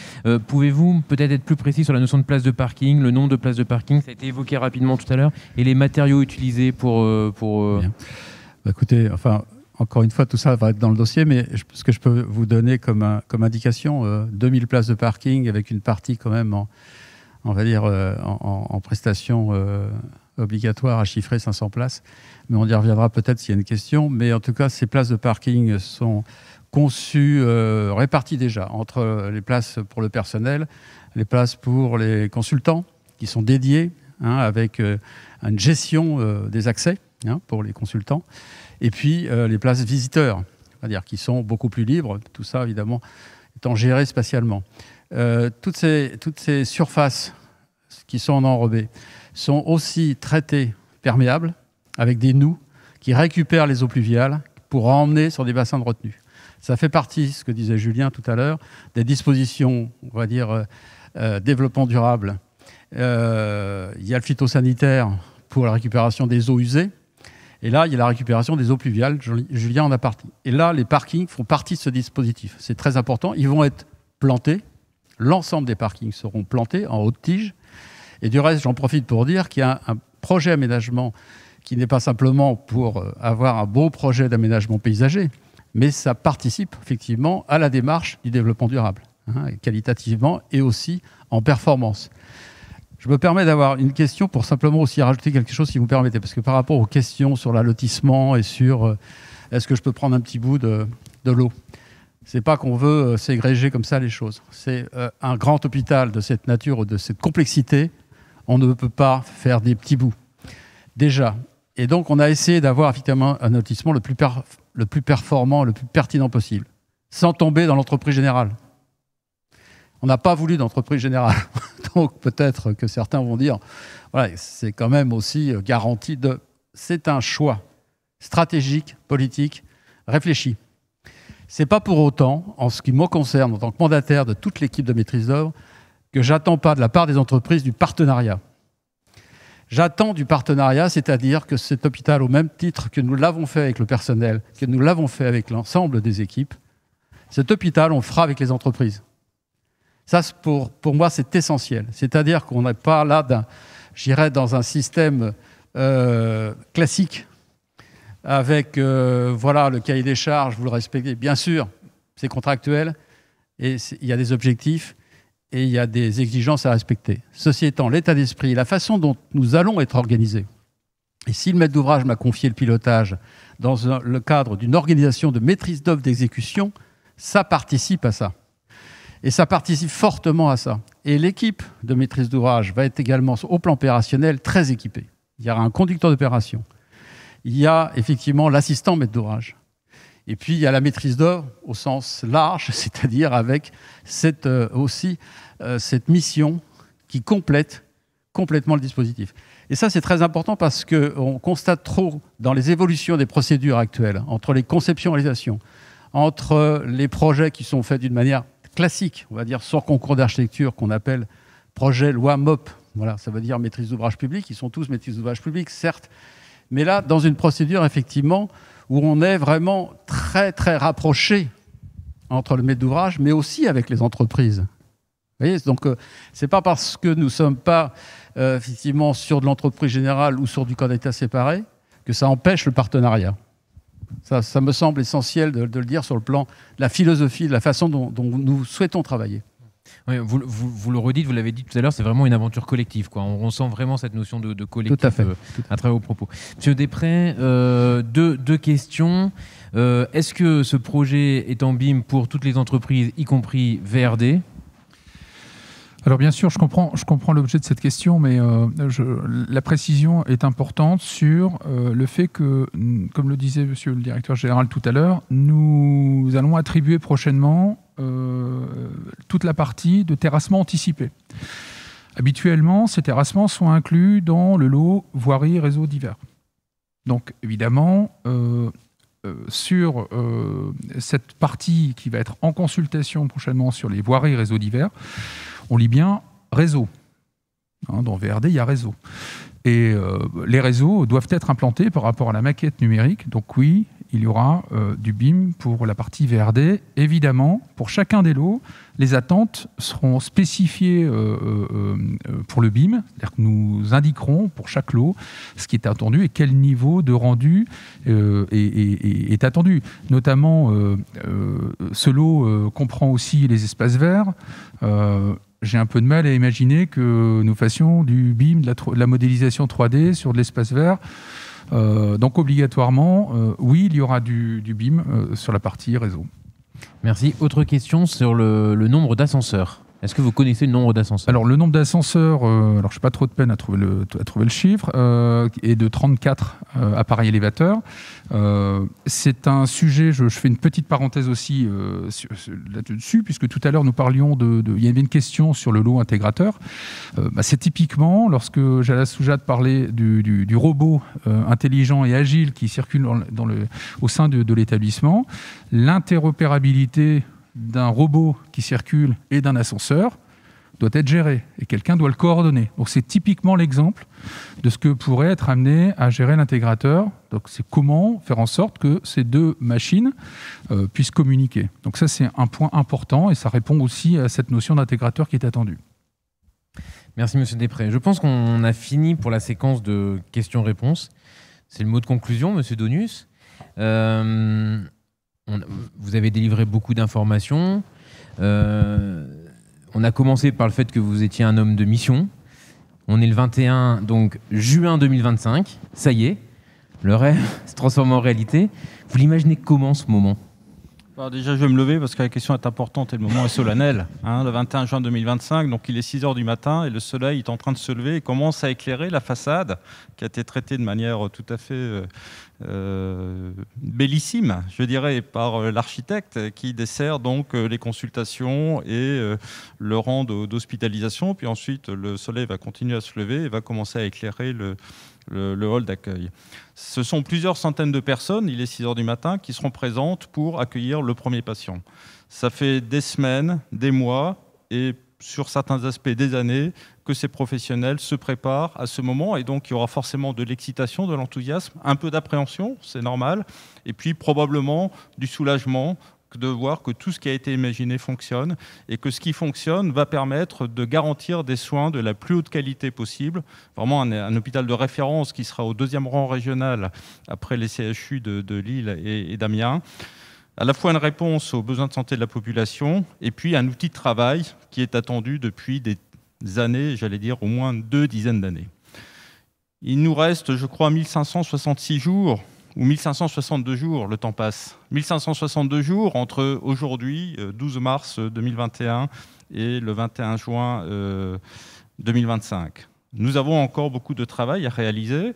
Pouvez-vous peut-être être plus précis sur la notion de place de parking, le nombre de places de parking, ça a été évoqué rapidement tout à l'heure, et les matériaux utilisés pour... Bien. Bah, écoutez, enfin, encore une fois, tout ça va être dans le dossier, mais ce que je peux vous donner comme indication, 2000 places de parking avec une partie quand même, on va dire, en prestation obligatoire à chiffrer 500 places. Mais on y reviendra peut-être s'il y a une question. Mais en tout cas, ces places de parking sont conçues, réparties déjà entre les places pour le personnel, les places pour les consultants qui sont dédiées, avec une gestion des accès pour les consultants, et puis les places visiteurs, c'est-à-dire qui sont beaucoup plus libres, tout ça évidemment étant géré spatialement. Toutes ces surfaces qui sont enrobées sont aussi traitées perméables avec des noues qui récupèrent les eaux pluviales pour emmener sur des bassins de retenue. Ça fait partie, ce que disait Julien tout à l'heure, des dispositions, on va dire, développement durable. Il y a le phytosanitaire pour la récupération des eaux usées. Et là, il y a la récupération des eaux pluviales. Julien en a partie. Et là, les parkings font partie de ce dispositif. C'est très important. Ils vont être plantés. L'ensemble des parkings seront plantés en haute tige. Et du reste, j'en profite pour dire qu'il y a un projet aménagement qui n'est pas simplement pour avoir un beau projet d'aménagement paysager, mais ça participe effectivement à la démarche du développement durable, qualitativement et aussi en performance. Je me permets d'avoir une question pour simplement aussi rajouter quelque chose, si vous me permettez, parce que par rapport aux questions sur l'allotissement et sur est-ce que je peux prendre un petit bout de l'eau, c'est pas qu'on veut ségréger comme ça les choses. C'est un grand hôpital de cette nature ou de cette complexité, on ne peut pas faire des petits bouts. Déjà. Et donc, on a essayé d'avoir effectivement un allotissement le plus performant, le plus pertinent possible, sans tomber dans l'entreprise générale. On n'a pas voulu d'entreprise générale. Donc, peut-être que certains vont dire, voilà, c'est quand même aussi garanti de... C'est un choix stratégique, politique, réfléchi. C'est pas pour autant, en ce qui me concerne, en tant que mandataire de toute l'équipe de maîtrise d'œuvre, que j'attends pas de la part des entreprises du partenariat. J'attends du partenariat, c'est-à-dire que cet hôpital, au même titre que nous l'avons fait avec le personnel, que nous l'avons fait avec l'ensemble des équipes, cet hôpital, on le fera avec les entreprises. Ça, pour moi, c'est essentiel. C'est-à-dire qu'on n'est pas là, j'irais, dans un système classique, avec voilà, le cahier des charges, vous le respectez. Bien sûr, c'est contractuel, et il y a des objectifs, et il y a des exigences à respecter. Ceci étant, l'état d'esprit, la façon dont nous allons être organisés, et si le maître d'ouvrage m'a confié le pilotage dans le cadre d'une organisation de maîtrise d'œuvre d'exécution, ça participe à ça. Et ça participe fortement à ça. Et l'équipe de maîtrise d'ouvrage va être également, au plan opérationnel, très équipée. Il y aura un conducteur d'opération. Il y a effectivement l'assistant maître d'ouvrage. Et puis, il y a la maîtrise d'œuvre au sens large, c'est-à-dire avec cette mission qui complète complètement le dispositif. Et ça, c'est très important parce qu'on constate trop dans les évolutions des procédures actuelles, entre les conceptions et réalisations, entre les projets qui sont faits d'une manière classique, on va dire, sur concours d'architecture, qu'on appelle projet loi MOP. Voilà, ça veut dire maîtrise d'ouvrage public. Ils sont tous maîtrise d'ouvrage public, certes. Mais là, dans une procédure, effectivement, où on est vraiment très, très rapproché entre le maître d'ouvrage, mais aussi avec les entreprises. Vous voyez, donc, c'est pas parce que nous ne sommes pas effectivement sur de l'entreprise générale ou sur du corps d'État séparé que ça empêche le partenariat. Ça me semble essentiel de le dire sur le plan de la philosophie, de la façon dont nous souhaitons travailler. Oui, vous le redites, vous l'avez dit tout à l'heure, c'est vraiment une aventure collective, quoi. On ressent vraiment cette notion de collectif. Tout à fait. À travers vos propos. Monsieur Després, deux questions. Est-ce que ce projet est en BIM pour toutes les entreprises, y compris VRD ? Alors bien sûr, je comprends l'objet de cette question, mais la précision est importante sur le fait que, comme le disait monsieur le directeur général tout à l'heure, nous allons attribuer prochainement toute la partie de terrassement anticipé. Habituellement, ces terrassements sont inclus dans le lot voirie réseau divers. Donc évidemment, sur cette partie qui va être en consultation prochainement sur les voiries réseau divers, on lit bien réseau. Dans VRD, il y a réseau. Et les réseaux doivent être implantés par rapport à la maquette numérique. Donc oui, il y aura du BIM pour la partie VRD. Évidemment, pour chacun des lots, les attentes seront spécifiées pour le BIM. C'est-à-dire que nous indiquerons pour chaque lot ce qui est attendu et quel niveau de rendu est attendu. Notamment, ce lot comprend aussi les espaces verts. J'ai un peu de mal à imaginer que nous fassions du BIM, de la modélisation 3D sur de l'espace vert. Donc obligatoirement, oui, il y aura du BIM sur la partie réseau. Merci. Autre question sur le nombre d'ascenseurs. Est-ce que vous connaissez le nombre d'ascenseurs ? Alors le nombre d'ascenseurs, alors je n'ai pas trop de peine à trouver le chiffre, est de 34 appareils élévateurs. C'est un sujet, je fais une petite parenthèse aussi là-dessus, puisque tout à l'heure nous parlions il y avait une question sur le lot intégrateur. C'est typiquement, lorsque Jalal Soujad parlait du robot intelligent et agile qui circule au sein de l'établissement, l'interopérabilité d'un robot qui circule et d'un ascenseur doit être géré et quelqu'un doit le coordonner. Donc c'est typiquement l'exemple de ce que pourrait être amené à gérer l'intégrateur. Donc c'est comment faire en sorte que ces deux machines puissent communiquer. Donc ça c'est un point important et ça répond aussi à cette notion d'intégrateur qui est attendue. Merci Monsieur Després. Je pense qu'on a fini pour la séquence de questions-réponses. C'est le mot de conclusion, Monsieur Donius. Vous avez délivré beaucoup d'informations. On a commencé par le fait que vous étiez un homme de mission. On est le 21, donc juin 2025. Ça y est, le rêve se transforme en réalité. Vous l'imaginez comment ce moment ? Alors déjà, je vais me lever parce que la question est importante et le moment est solennel. Le 21 juin 2025, donc il est 6 h du matin et le soleil est en train de se lever et commence à éclairer la façade qui a été traitée de manière tout à fait bellissime, je dirais, par l'architecte qui dessert donc les consultations et le rang d'hospitalisation. Puis ensuite, le soleil va continuer à se lever et va commencer à éclairer le hall d'accueil. Ce sont plusieurs centaines de personnes, il est 6 h du matin, qui seront présentes pour accueillir le premier patient. Ça fait des semaines, des mois et sur certains aspects des années que ces professionnels se préparent à ce moment et donc il y aura forcément de l'excitation, de l'enthousiasme, un peu d'appréhension, c'est normal, et puis probablement du soulagement de voir que tout ce qui a été imaginé fonctionne et que ce qui fonctionne va permettre de garantir des soins de la plus haute qualité possible. Vraiment un hôpital de référence qui sera au 2e rang régional après les CHU de Lille et d'Amiens. À la fois une réponse aux besoins de santé de la population et puis un outil de travail qui est attendu depuis des années, j'allais dire au moins 2 dizaines d'années. Il nous reste, je crois, 1566 jours ou 1562 jours, le temps passe. 1562 jours entre aujourd'hui, 12 mars 2021, et le 21 juin 2025. Nous avons encore beaucoup de travail à réaliser.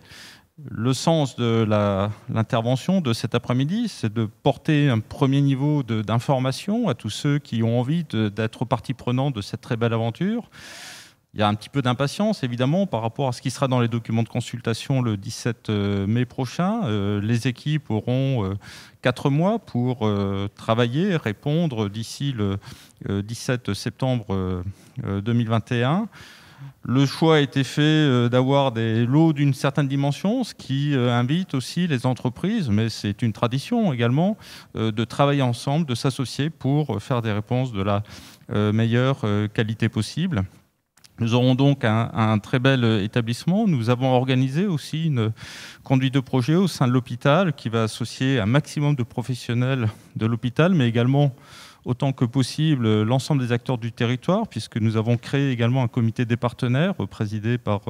Le sens de l'intervention de cet après-midi, c'est de porter un premier niveau d'information à tous ceux qui ont envie d'être partie prenante de cette très belle aventure. Il y a un petit peu d'impatience, évidemment, par rapport à ce qui sera dans les documents de consultation le 17 mai prochain. Les équipes auront 4 mois pour travailler, répondre d'ici le 17 septembre 2021. Le choix a été fait d'avoir des lots d'une certaine dimension, ce qui invite aussi les entreprises, mais c'est une tradition également, de travailler ensemble, de s'associer pour faire des réponses de la meilleure qualité possible. Nous aurons donc un très bel établissement. Nous avons organisé aussi une conduite de projet au sein de l'hôpital qui va associer un maximum de professionnels de l'hôpital, mais également autant que possible l'ensemble des acteurs du territoire, puisque nous avons créé également un comité des partenaires présidé par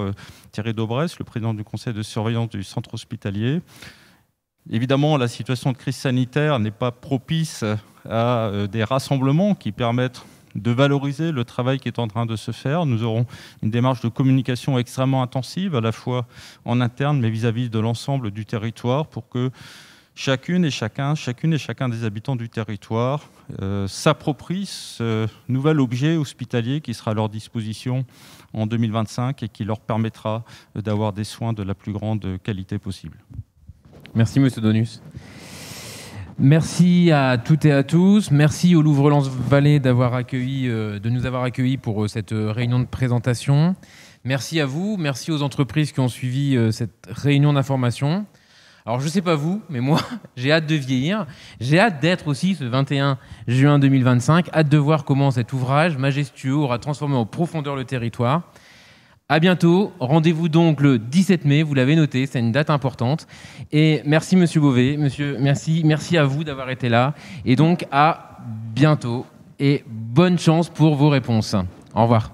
Thierry Daubresse, le président du conseil de surveillance du centre hospitalier. Évidemment, la situation de crise sanitaire n'est pas propice à des rassemblements qui permettent de valoriser le travail qui est en train de se faire. Nous aurons une démarche de communication extrêmement intensive, à la fois en interne, mais vis-à-vis de l'ensemble du territoire, pour que chacune et chacun des habitants du territoire s'approprie ce nouvel objet hospitalier qui sera à leur disposition en 2025 et qui leur permettra d'avoir des soins de la plus grande qualité possible. Merci, Monsieur Donus. Merci à toutes et à tous. Merci au Louvre-Lens Vallée de nous avoir accueillis pour cette réunion de présentation. Merci à vous, merci aux entreprises qui ont suivi cette réunion d'information. Alors je ne sais pas vous, mais moi j'ai hâte de vieillir. J'ai hâte d'être aussi ce 21 juin 2025, hâte de voir comment cet ouvrage majestueux aura transformé en profondeur le territoire. À bientôt. Rendez-vous donc le 17 mai, vous l'avez noté, c'est une date importante. Et merci Monsieur Beauvais, merci à vous d'avoir été là. Et donc à bientôt et bonne chance pour vos réponses. Au revoir.